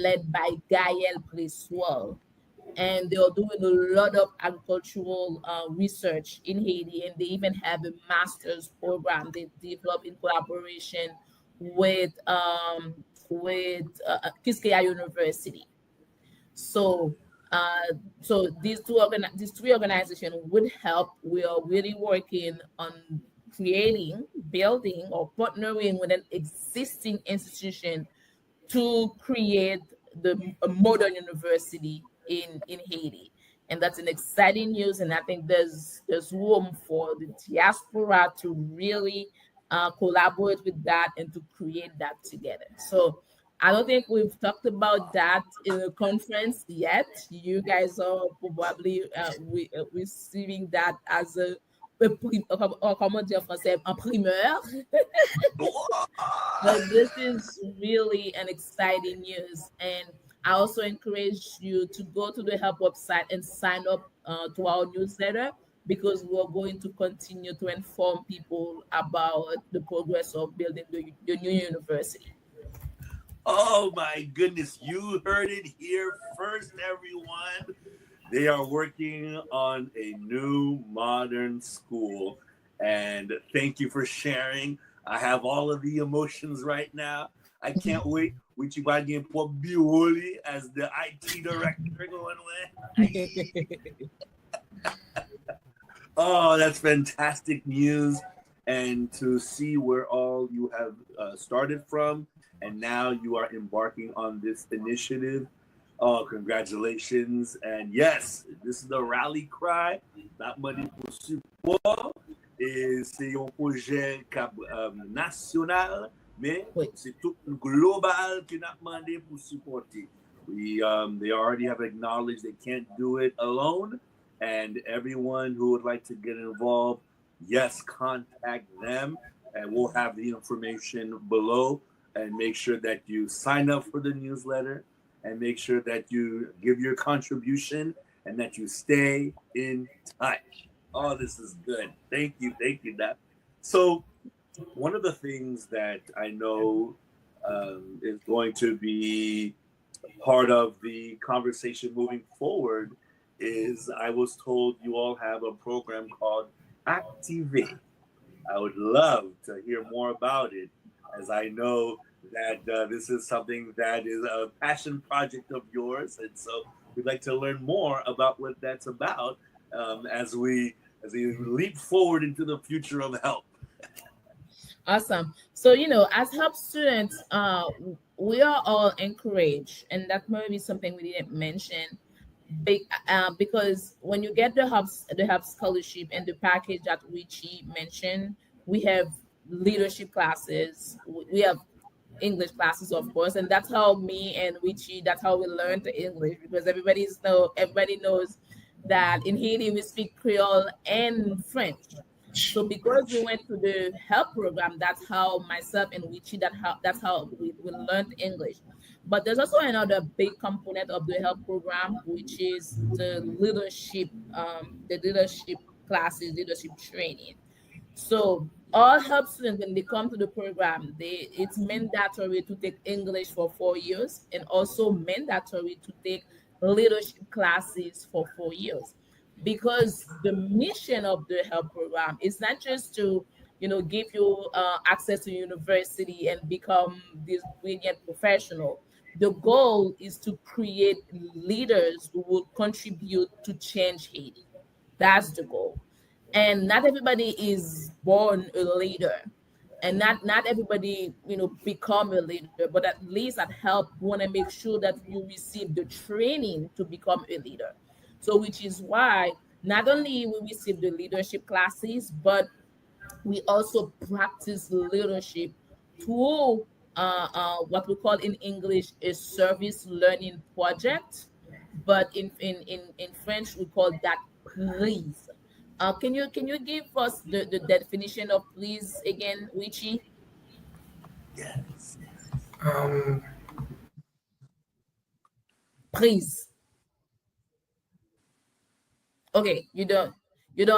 led by Gael Preswell, and they are doing a lot of agricultural research in Haiti, and they even have a master's program they developed in collaboration with Quisqueya University. So these three organizations would help. We are really working on creating, building, or partnering with an existing institution to create a modern university in Haiti. and that's an exciting news. And I think there's room for the diaspora to really collaborate with that and to create that together. So I don't think we've talked about that in the conference yet. You guys are probably receiving that as comment dire en français, en primeur. But this is really an exciting news. And I also encourage you to go to the help website and sign up to our newsletter, because we're going to continue to inform people about the progress of building the new university. Oh my goodness, you heard it here first, everyone. They are working on a new modern school. And thank you for sharing. I have all of the emotions right now. I can't wait. Whitchy for Bioli as the IT director going with. Oh, that's fantastic news. And to see where all you have started from, and now you are embarking on this initiative. Oh, congratulations. And yes, this is the rally cry. Not money pour support. Et c'est un projet national, mais c'est tout global qui n'a demandé pour supporter. They already have acknowledged they can't do it alone. And everyone who would like to get involved, yes, contact them. And we'll have the information below. And make sure that you sign up for the newsletter, and make sure that you give your contribution, and that you stay in touch. Oh, this is good. Thank you, Daph. So one of the things that I know is going to be part of the conversation moving forward is I was told you all have a program called Activate. I would love to hear more about it, as I know that this is something that is a passion project of yours. And so we'd like to learn more about what that's about as we leap forward into the future of help. Awesome. So, as help students, we are all encouraged, and that might be something we didn't mention, because when you get the help scholarship and the package that Whitchy mentioned, we have leadership classes, we have English classes, of course, and that's how me and Whitchy, that's how we learned the English, because everybody knows that in Haiti we speak Creole and French. So because we went to the help program, that's how myself and Whitchy, that's how we learned English. But there's also another big component of the help program, which is the leadership classes, leadership training. So all help students, when they come to the program, it's mandatory to take English for 4 years, and also mandatory to take leadership classes for 4 years. Because the mission of the help program is not just to, give you access to university and become this brilliant professional. The goal is to create leaders who will contribute to change Haiti. That's the goal. And not everybody is born a leader, and not everybody become a leader, but at least at help want to make sure that you receive the training to become a leader. So which is why not only we receive the leadership classes, but we also practice leadership through what we call in English a service learning project, but in French we call that prise. Can you give us the definition of please again, Whitchy? Yes. Um, Please. Okay, you don't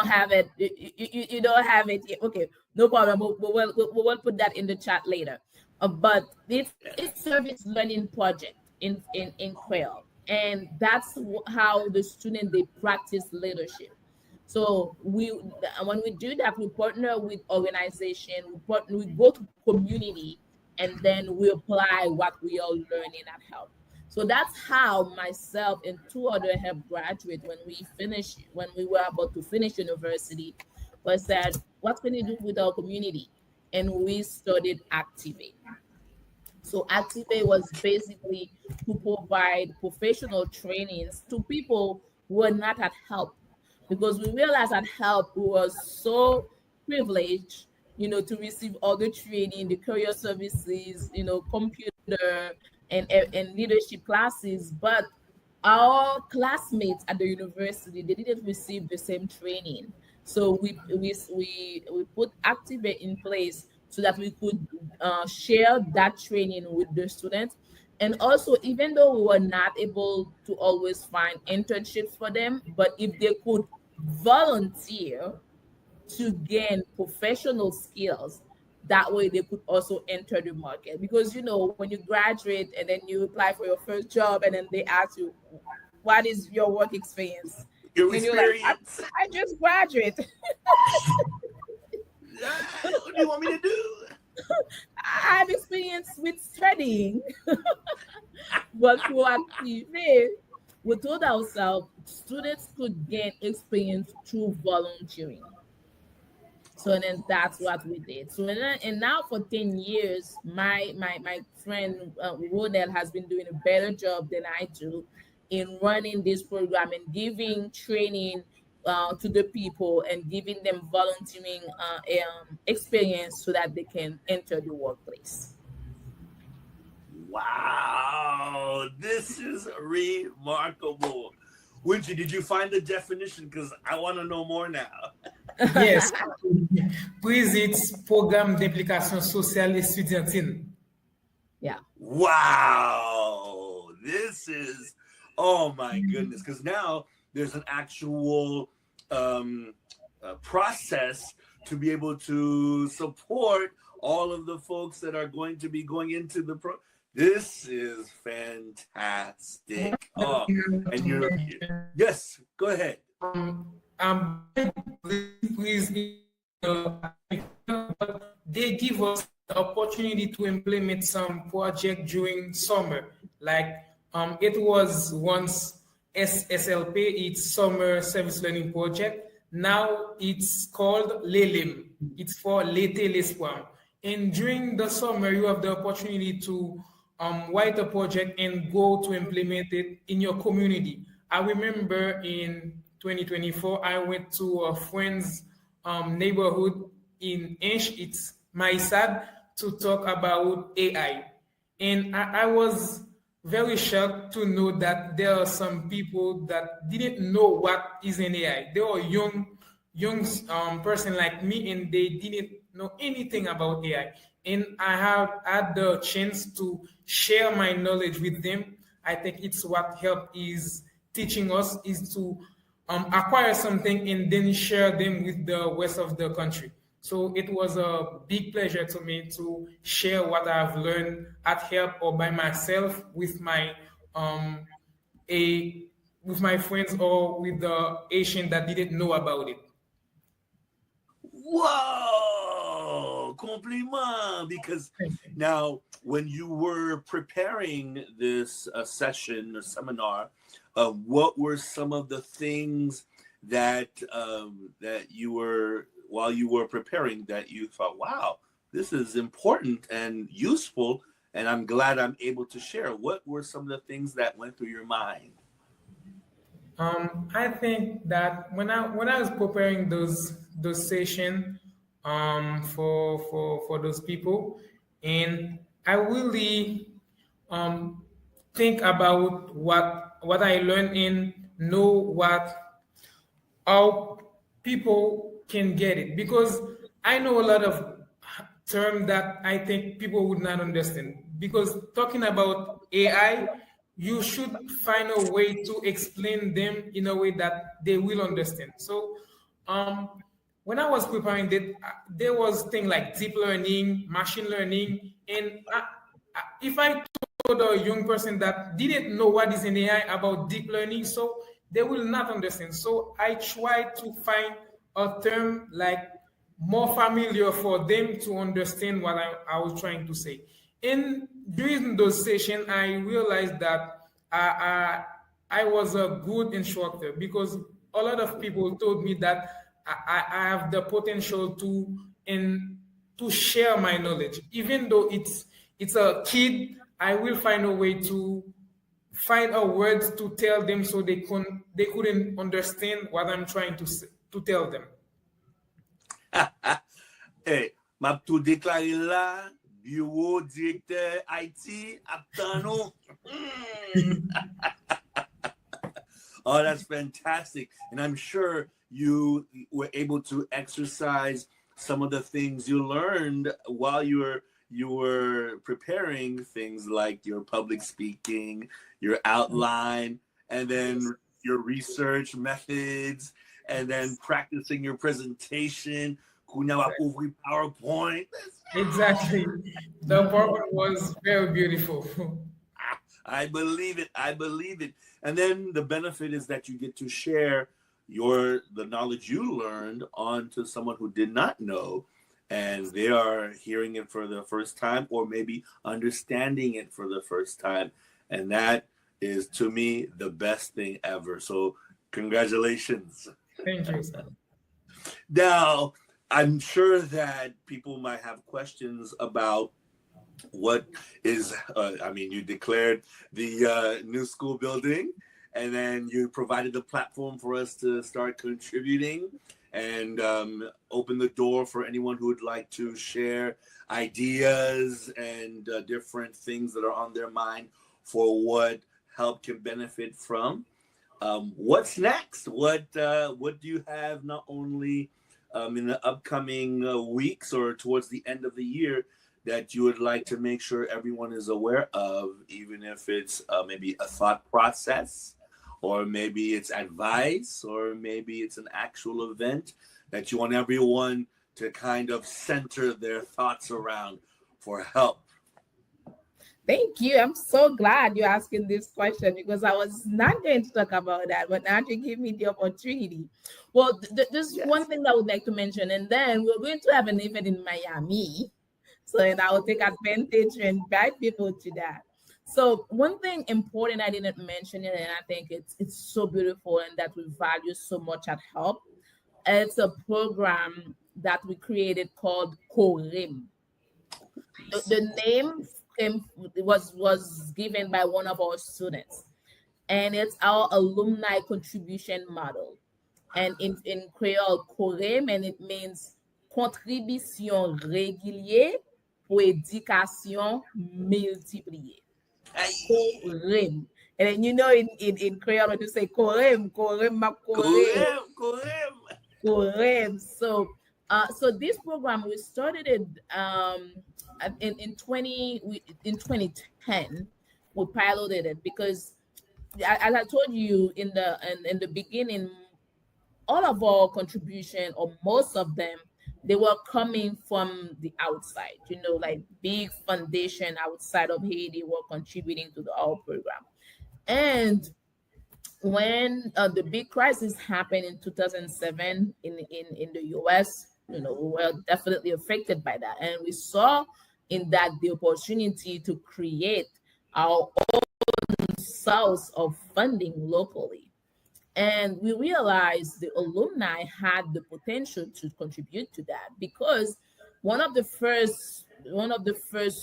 have it. You don't have it yet. Okay, no problem. We'll put that in the chat later. But it's service learning project in Creole, and that's how the student they practice leadership. So when we do that, we partner with organization, we go to community, and then we apply what we are learning at help. So that's how myself and two other help graduate, when we were about to finish university, was said, what can we do with our community? And we studied Activate. So Activate was basically to provide professional trainings to people were not at help, because we realized that help was so privileged, to receive all the training, the career services, computer and leadership classes, but our classmates at the university, they didn't receive the same training. So we put activate in place so that we could share that training with the students. And also, even though we were not able to always find internships for them, but if they could volunteer to gain professional skills, that way they could also enter the market. Because when you graduate and then you apply for your first job and then they ask you, what is your work experience? Your And you're like, experience. I just graduated. What do you want me to do? I have experience with studying. But through Activate, we told ourselves students could gain experience through volunteering. So then that's what we did. So and now for 10 years, my friend Ronel has been doing a better job than I do in running this program and giving training to the people and giving them volunteering experience so that they can enter the workplace. Wow, this is remarkable. Whitchy, did you find the definition? Because I want to know more now. Yes. Buissereth Programme d'implication sociale estudiantine. Yeah. Wow, this is, oh my goodness, because now there's an actual process to be able to support all of the folks that are going to be going into the This is fantastic. Oh, and yes, go ahead. They give us the opportunity to implement some project during summer. Like it was once SSLP, it's Summer Service Learning Project. Now it's called LELIM. It's for L'été l'Espoir. And during the summer, you have the opportunity to write a project and go to implement it in your community. I remember in 2024, I went to a friend's neighborhood in Inch, it's Maïsad, to talk about AI. And I was very shocked to know that there are some people that didn't know what is an AI. They were young person like me, and they didn't know anything about AI. And I have had the chance to share my knowledge with them. I think it's what help is teaching us is to acquire something and then share them with the rest of the country. So it was a big pleasure to me to share what I've learned at help or by myself with my with my friends or with the Asian that didn't know about it. Whoa, compliment. Because now, when you were preparing this session or seminar, what were some of the things that that you were, while you were preparing, that you thought, wow, this is important and useful, and I'm glad I'm able to share? What were some of the things that went through your mind? I think that when I was preparing those session for those people, and I really think about what I learned and know what how people can get it, because I know a lot of term that I think people would not understand. Because talking about AI, you should find a way to explain them in a way that they will understand. So, when I was preparing that, there was things like deep learning, machine learning, and if I told a young person that didn't know what is an AI about deep learning, so they will not understand. So I try to find a term like more familiar for them to understand what I was trying to say. And during those sessions, I realized that I was a good instructor, because a lot of people told me that I have the potential to share my knowledge. Even though it's a kid, I will find a way to find a word to tell them so they couldn't understand what I'm trying to tell them. Hey, m'a tout déclaré là, bureau, directeur, Haiti, attends. Oh, that's fantastic. And I'm sure you were able to exercise some of the things you learned while you were preparing things like your public speaking, your outline, and then your research methods, and then practicing your presentation. Kunya ouvrir PowerPoint. Exactly. The PowerPoint was very beautiful. I believe it. I believe it. And then the benefit is that you get to share the knowledge you learned on to someone who did not know, and they are hearing it for the first time or maybe understanding it for the first time. And that is, to me, the best thing ever. So congratulations. Thank you. Now, I'm sure that people might have questions about what is, you declared the new school building, and then you provided the platform for us to start contributing and open the door for anyone who would like to share ideas and different things that are on their mind for what help can benefit from. What's next? What do you have not only in the upcoming weeks or towards the end of the year that you would like to make sure everyone is aware of, even if it's maybe a thought process, or maybe it's advice, or maybe it's an actual event that you want everyone to kind of center their thoughts around for help? Thank you. I'm so glad you're asking this question because I was not going to talk about that, but now you give me the opportunity. Well, there's one thing that I would like to mention, and then we're going to have an event in Miami. So, and I will take advantage and invite people to that. So, one thing important I didn't mention, and I think it's so beautiful and that we value so much at Help, it's a program that we created called CORIM. The name was given by one of our students, and it's our alumni contribution model. And in Creole, CORIM, and it means contribution régulière pour éducation multipliée. CORIM. And then in Creole, when you say CORIM, CORIM, CORIM. So this program, we started it in 2010. We piloted it because, as I told you in the beginning, all of our contribution, or most of them, they were coming from the outside. Like big foundation outside of Haiti were contributing to our program. And when the big crisis happened in 2007 in the US, we were definitely affected by that. And we saw in that the opportunity to create our own source of funding locally. And we realized the alumni had the potential to contribute to that, because one of the first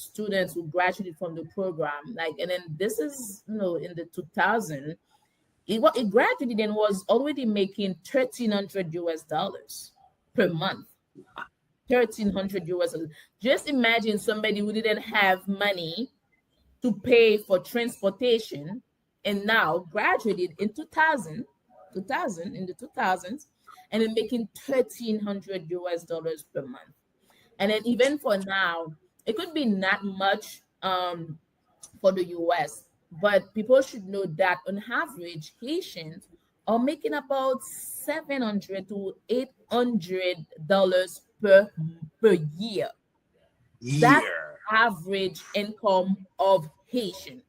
students who graduated from the program, and then this is in the 2000s, it graduated and was already making $1,300 per month. $1,300. Just imagine somebody who didn't have money to pay for transportation and now graduated in 2000 in the 2000s, and then making $1,300 per month. And then even for now, it could be not much for the US, but people should know that on average, Haitians are making about $700 to $800 per year. That's average income of Haitian.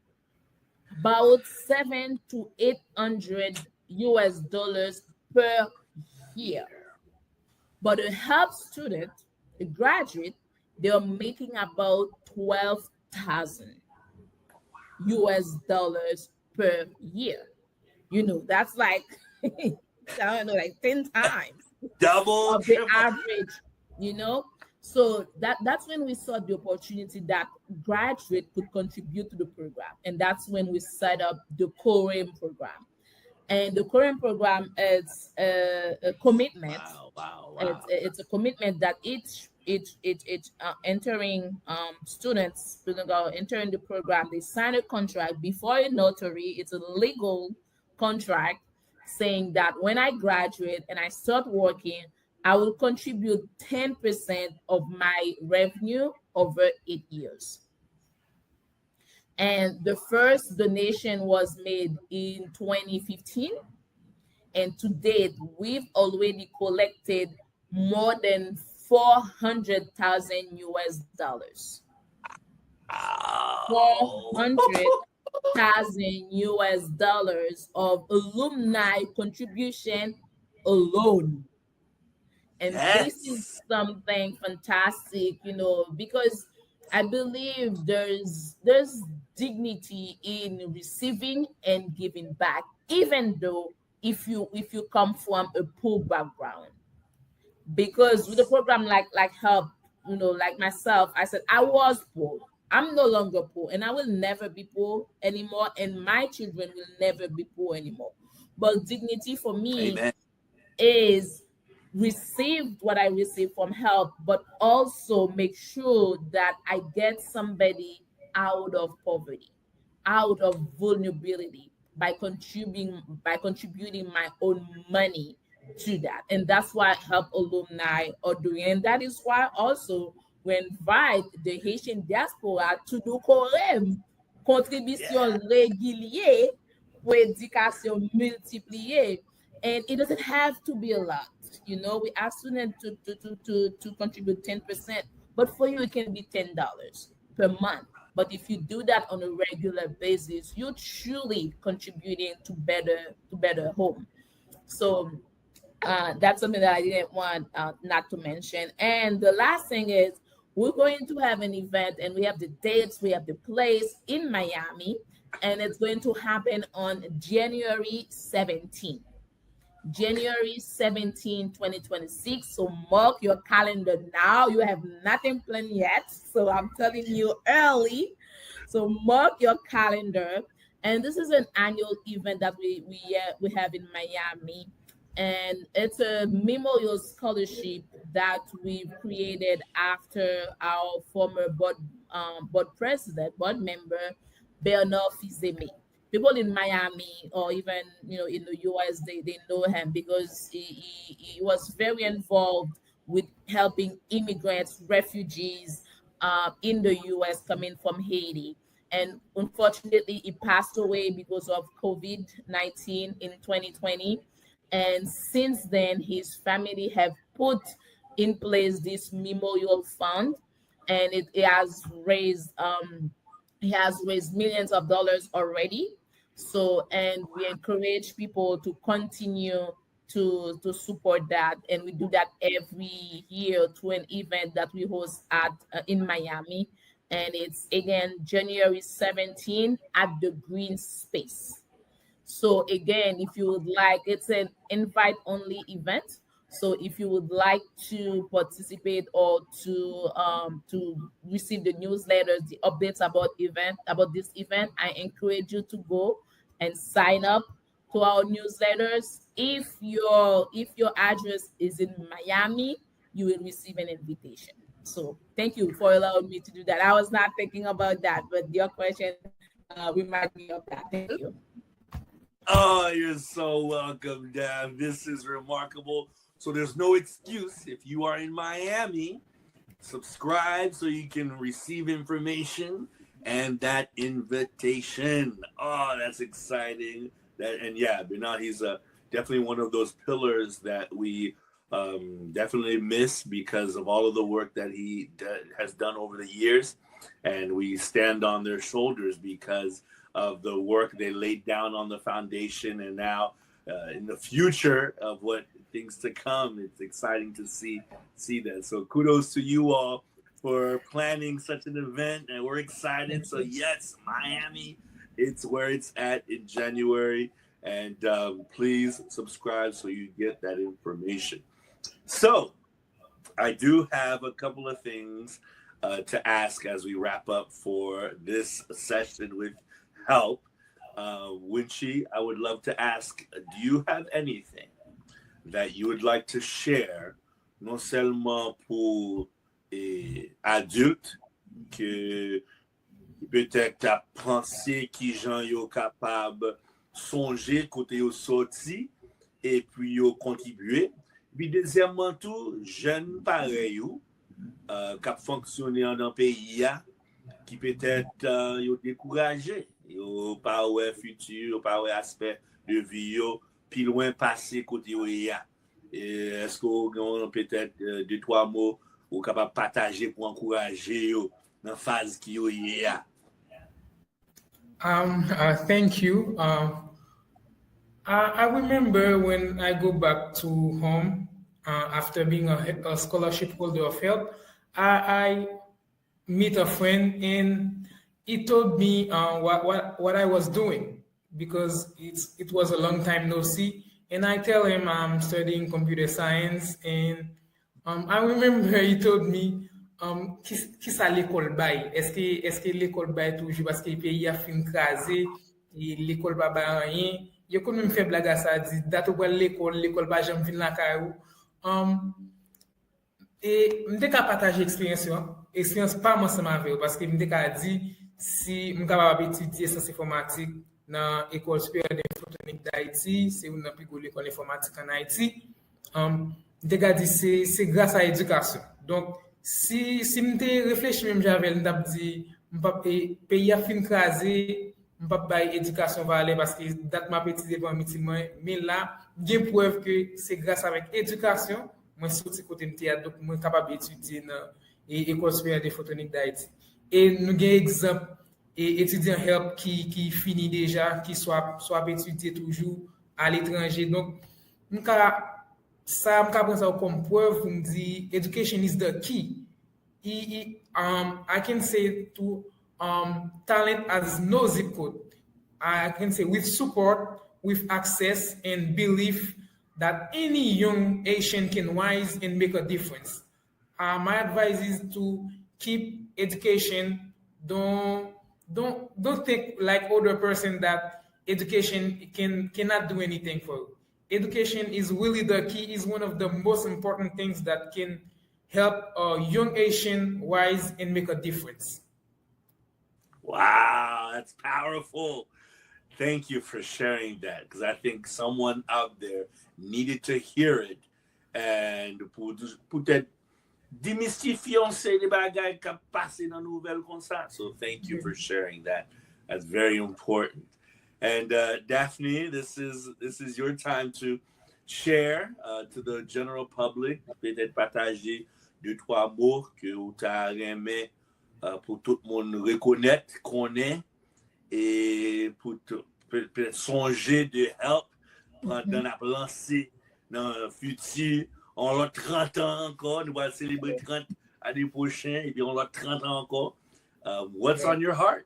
About $700 to $800 per year. But a help student, a graduate, they're making about $12,000 per year. That's like I don't know, like 10 times double of the average. So that's when we saw the opportunity that graduate could contribute to the program, and that's when we set up the Korean program. And the Korean program is a commitment. Wow, wow, wow. It's a commitment that each entering student are entering the program, they sign a contract before a notary. It's a legal contract saying that when I graduate and I start working, I will contribute 10% of my revenue over 8 years. And the first donation was made in 2015, and to date we've already collected more than 400,000 US dollars. Wow. 400,000 US dollars of alumni contribution alone. And this is Yes. something fantastic, because I believe there's dignity in receiving and giving back, even though if you come from a poor background. Because with a program like help, like myself, I said I was poor. I'm no longer poor, and I will never be poor anymore, and my children will never be poor anymore. But dignity for me Amen. is receive what I receive from help, but also make sure that I get somebody out of poverty, out of vulnerability by contributing my own money to that. And that's what help alumni are doing. And that is why also we invite the Haitian diaspora to do Korem, Yeah. contribution régulier pour éducation multipliée. And it doesn't have to be a lot. We ask students to contribute 10%, but for you, it can be $10 per month. But if you do that on a regular basis, you're truly contributing to better home. So that's something that I didn't want not to mention. And the last thing is we're going to have an event, and we have the dates, we have the place in Miami, and it's going to happen on January 17th. January 17, 2026. So mark your calendar now. You have nothing planned yet. So I'm telling you early. So mark your calendar. And this is an annual event that we have in Miami. And it's a memorial scholarship that we've created after our former board member, Bernard Fizeme. People in Miami or even in the US, they know him because he was very involved with helping immigrants, refugees in the US coming from Haiti. And unfortunately, he passed away because of COVID-19 in 2020. And since then, his family have put in place this memorial fund, and it has raised millions of dollars already. So, and we encourage people to continue to support that, and we do that every year to an event that we host at in Miami, and it's again January 17 at the Green Space. So again, if you would like, it's an invite only event. So if you would like to participate or to receive the newsletters, the updates about this event, I encourage you to go and sign up to our newsletters. If your address is in Miami, you will receive an invitation. So thank you for allowing me to do that. I was not thinking about that, but your question remind me of that. Thank you. Oh, you're so welcome, Daph. This is remarkable. So there's no excuse if you are in Miami. Subscribe so you can receive information and that invitation. Oh, that's exciting. And yeah, Bernard, he's definitely one of those pillars that we definitely miss because of all of the work that he has done over the years, and we stand on their shoulders because of the work they laid down on the foundation, and now in the future of what things to come. It's exciting to see that. So kudos to you all for planning such an event, and we're excited. So yes, Miami, it's where it's at in January, and please subscribe so you get that information. So I do have a couple of things to ask as we wrap up for this session with help. Whitchy, I would love to ask, do you have anything that you would like to share, non seulement pour adultes, que peut-être à penser qui gens yo capable songer côté yo sorti et puis yo contribuer. Puis deuxièmement tout, jeunes pareil ou qui fonctionner dans pays qui peut-être yo découragé, yo pas ouais futur, pas ouais aspect de vie yo, puis loin passé côté yo ya. Et est-ce qu'on peut-être deux trois mots ou capable partager pour encourager yo dans phase qui yo ya? Thank you. I remember when I go back to home after being a scholarship holder of help, I meet a friend and he told me what I was doing because it was a long time no see. And I tell him I'm studying computer science, and I remember he told me, qui ça l'école bail? Est-ce que l'école bail toujours parce que le pays a fin crasé et l'école pas bail rien? Yo quand même fait blague à ça dit date où l'école pas jamais vinn la caillou. Et m'était qu'à partager expérience pas moi sama avec parce que m'était qu'à dit si m'capable étudier sciences informatique dans l'école supérieure d'informatique d'Haïti, c'est une plus grande école informatique en Haïti. M'était qu'à dit c'est grâce à l'éducation. Donc si m'était réfléchi même j'avais m't'a dit m'pas pays a fin crasé m'pas bail éducation va aller parce que date m'a petit devant mais là bien preuve que c'est grâce avec éducation moi sorti côté m'théâtre donc moi capable d'étudier dans l'école supérieure d'informatique d'Haïti et nous avons exemple et étudiant help qui finit déjà qui soit étudier toujours à l'étranger donc ça me prend ça comme preuve pour me dire education is the key. I can say to talent has no zip code. I can say with support, with access and belief that any young Asian can rise and make a difference. My advice is to keep education. Don't think like other person that education cannot do anything for you. Education is really the key, is one of the most important things that can help a young Asian rise and make a difference. Wow, that's powerful. Thank you for sharing that because I think someone out there needed to hear it and peut-être démystifier les bagages qui passent dans nouvelles comme ça. So thank you for sharing that. That's very important. And Daphnee, this is your time to share to the general public, peut-être partager deux trois mots que vous avez aimé pour tout le monde reconnaître, connaître et pour peut-être songer de help pendant la lancée dans le futur. On a 30 ans encore, nous allons célébrer 30 l'année prochaine et puis on a 30 ans encore. What's on your heart?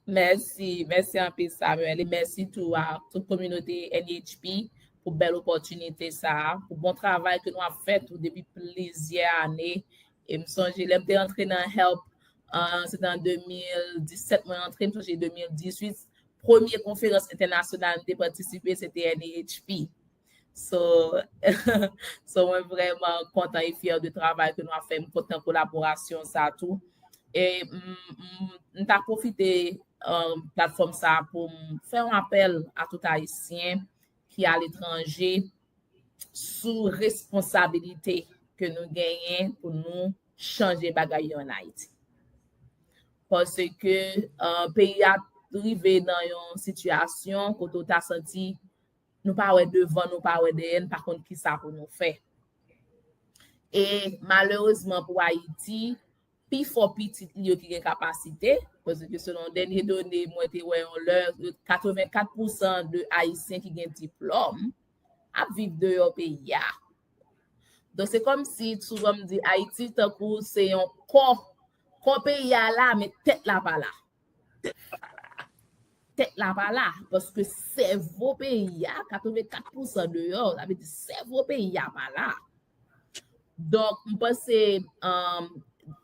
Merci un peu Samuel et merci à toute la communauté NHP pour belle opportunité ça, pour bon travail que nous avons fait depuis plusieurs années. Et me songe, j'étais entré dans Help, c'était en 2017, moi entré, je suis en 2018. Première conférence internationale de participer, c'était NHP. So, moi vraiment content et fier du travail que nous avons fait, content collaboration ça tout. Et nous avons profité de plateforme ça pour faire un appel à tout Haïtien qui est à l'étranger sous responsabilité que nous gagnons pour nous changer bagaille en Haïti. Parce que le pays a arrivé dans une situation où tout a senti nous pas devant, nous pas derrière, par contre qui ça pour nous faire. Et malheureusement pour Haïti, plus fort petit li qui a capacité parce que selon dernières données moi été ouais on leur 84% de haïtiens qui ont diplôme à vivre de leur pays. Donc c'est comme si souvent me dit Haïti tant que c'est un corps pays là mais tête là pas là. Tête là pas là parce que c'est vos pays 84% de eux ça veut dire c'est vos pays pas là. Donc, je pense que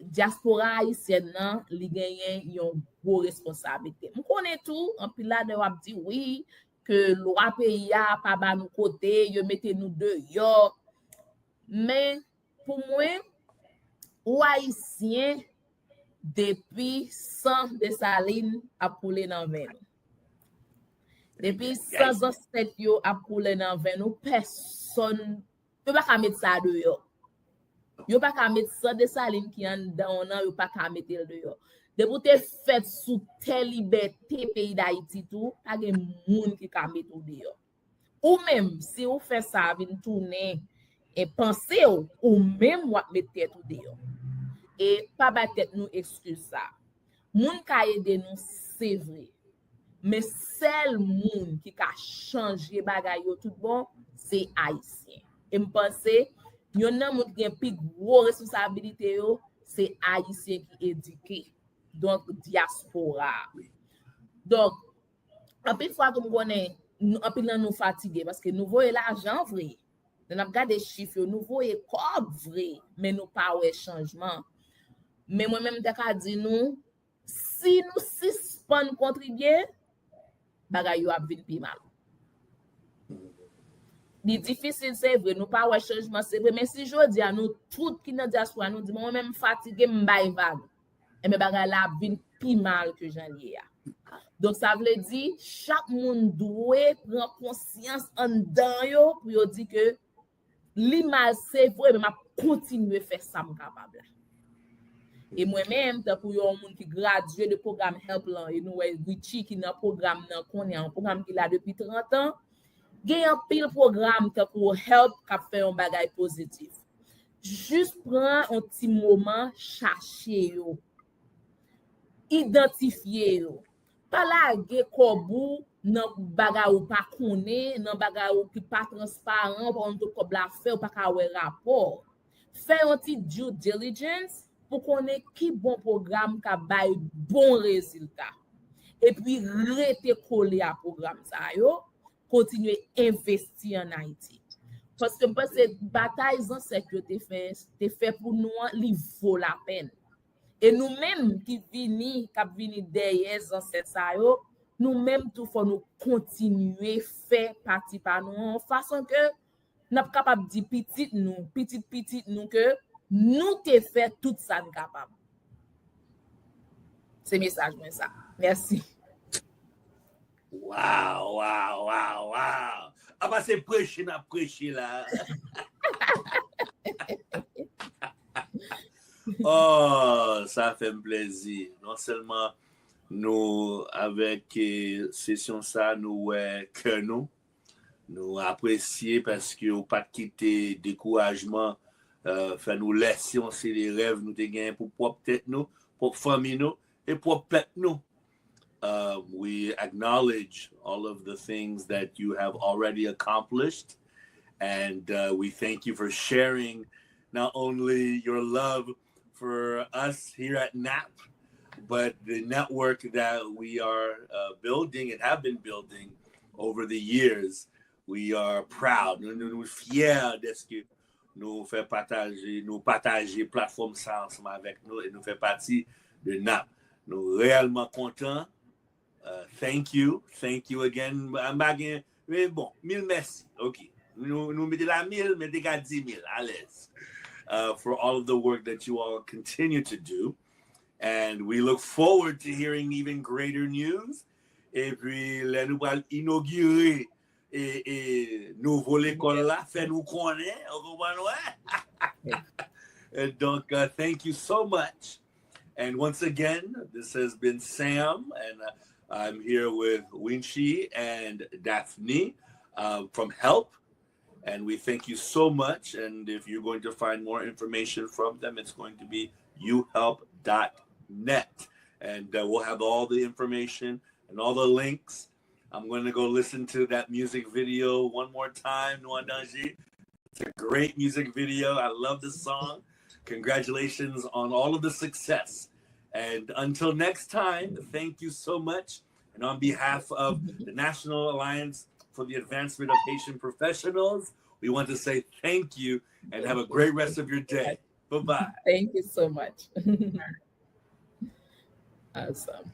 diaspora haïtienne nan, li genyen yon gros responsabilité. Je connais tout, en pile là de wap di oui que loi pays a pas ba nous côté, yo mette nous dehors. Mais pour moi, ou haïtien depuis 100 de saline a coulé dans veine. Depuis 100 ans set yo a coulé dans veine, personne peut pas mettre ça dehors. Yo pas ka mettre ça de saline qui en dans nan, yo pas ka mettre le dehors. De pour te fait sous telle liberté pays d'Haïti tout, pas gen moun qui ka mettre dehors. Ou même si ou fait ça vinn tourner et penser ou même ou mettre tête dehors. Et pas ba tête nous excuse ça. Moun ka aider nous c'est vrai. Mais seul moun qui ka changer bagay yo tout bon, c'est haïtien. Et me penser yon nan moun qui gen pi gros responsabilité yo, c'est haïtien qui éduqué. Donc diaspora. Donc en pile fois comme connaît en pile nous fatigué parce que nous voyons l'argent vrai. Nous avons regardé les chiffres, nous voyons comme vrai, mais nous pas ouais changement. Mais moi-même t'ai dit nous si nous suspend contribuer bagay yo ap vin pi mal. Di difficile c'est vrai, nous pas ouais changement c'est vrai, mais si jodi a nous tout qui dans diaspora nous dit moi même fatigué m'bay vague. Et mais bagay la vin pi mal que j'en lié. Donc ça veut dire chaque monde doit prendre conscience en dedans yo pour yo dire que li mal c'est vrai mais m'a continuer faire ça m capable. Et moi-même pour yon monde qui gradué de programme Help là et nous Whitchy qui dans programme nan connait un programme qui là depuis 30 ans. Gen un pile programme pour Help qui fait un bagay positif. Juste prend un petit moment chercher yo. Identifier yo. Pas la ge kobou nan bagay ou pas connait, nan bagay ou qui pas transparent pour on tout comme la faire ou pas ka wè rapport. Faire un petit due diligence pour connaître qui bon programme ka bay bon résultat. Et puis rete collé à programme ça yo, continuer investir en Haïti. Parce que pense que bataille en sécurité fait pour nous li vaut la peine. Et nous-mêmes qui vini derrière ancêtres ça yo, nous-mêmes tout faut nous continuer faire partie par nous en façon que n'a capable di petit nous que nous te fait tout ça capable. C'est message moi ça. Merci. Wow. Ah bah c'est prêcher là. Oh, ça fait plaisir. Non seulement nous avec session ça nous que nous apprécier parce que au pas quitter découragement faire nous laisser on c'est les rêves nous te gagner pour propre tête nous, pour famille nous et pour peuple nous. We acknowledge all of the things that you have already accomplished, and we thank you for sharing not only your love for us here at NAP, but the network that we are building and have been building over the years. We are proud, nous fiers de ce que nous fait partager plateforme ça ensemble avec nous et nous fait partie de NAP. Nous réellement contents. Thank you again. I'm back in. Mais bon, 1000 merci. Okay. Nous mettons la 1000, mais déjà 10 000 à l'aise. For all of the work that you all continue to do. And we look forward to hearing even greater news. Et puis, là, nous allons inaugurer et nouveau l'école là, fait nous connaître. And donc, thank you so much. And once again, this has been Sam, and I'm here with Whitchy and Daphnee from Help. And we thank you so much. And if you're going to find more information from them, it's going to be youhelp.net. And we'll have all the information and all the links. I'm going to go listen to that music video one more time. It's a great music video. I love this song. Congratulations on all of the success. And until next time, thank you so much. And on behalf of the National Alliance for the Advancement of Haitian Professionals, We want to say thank you and have a great rest of your day. Bye-bye. Thank you so much. Awesome.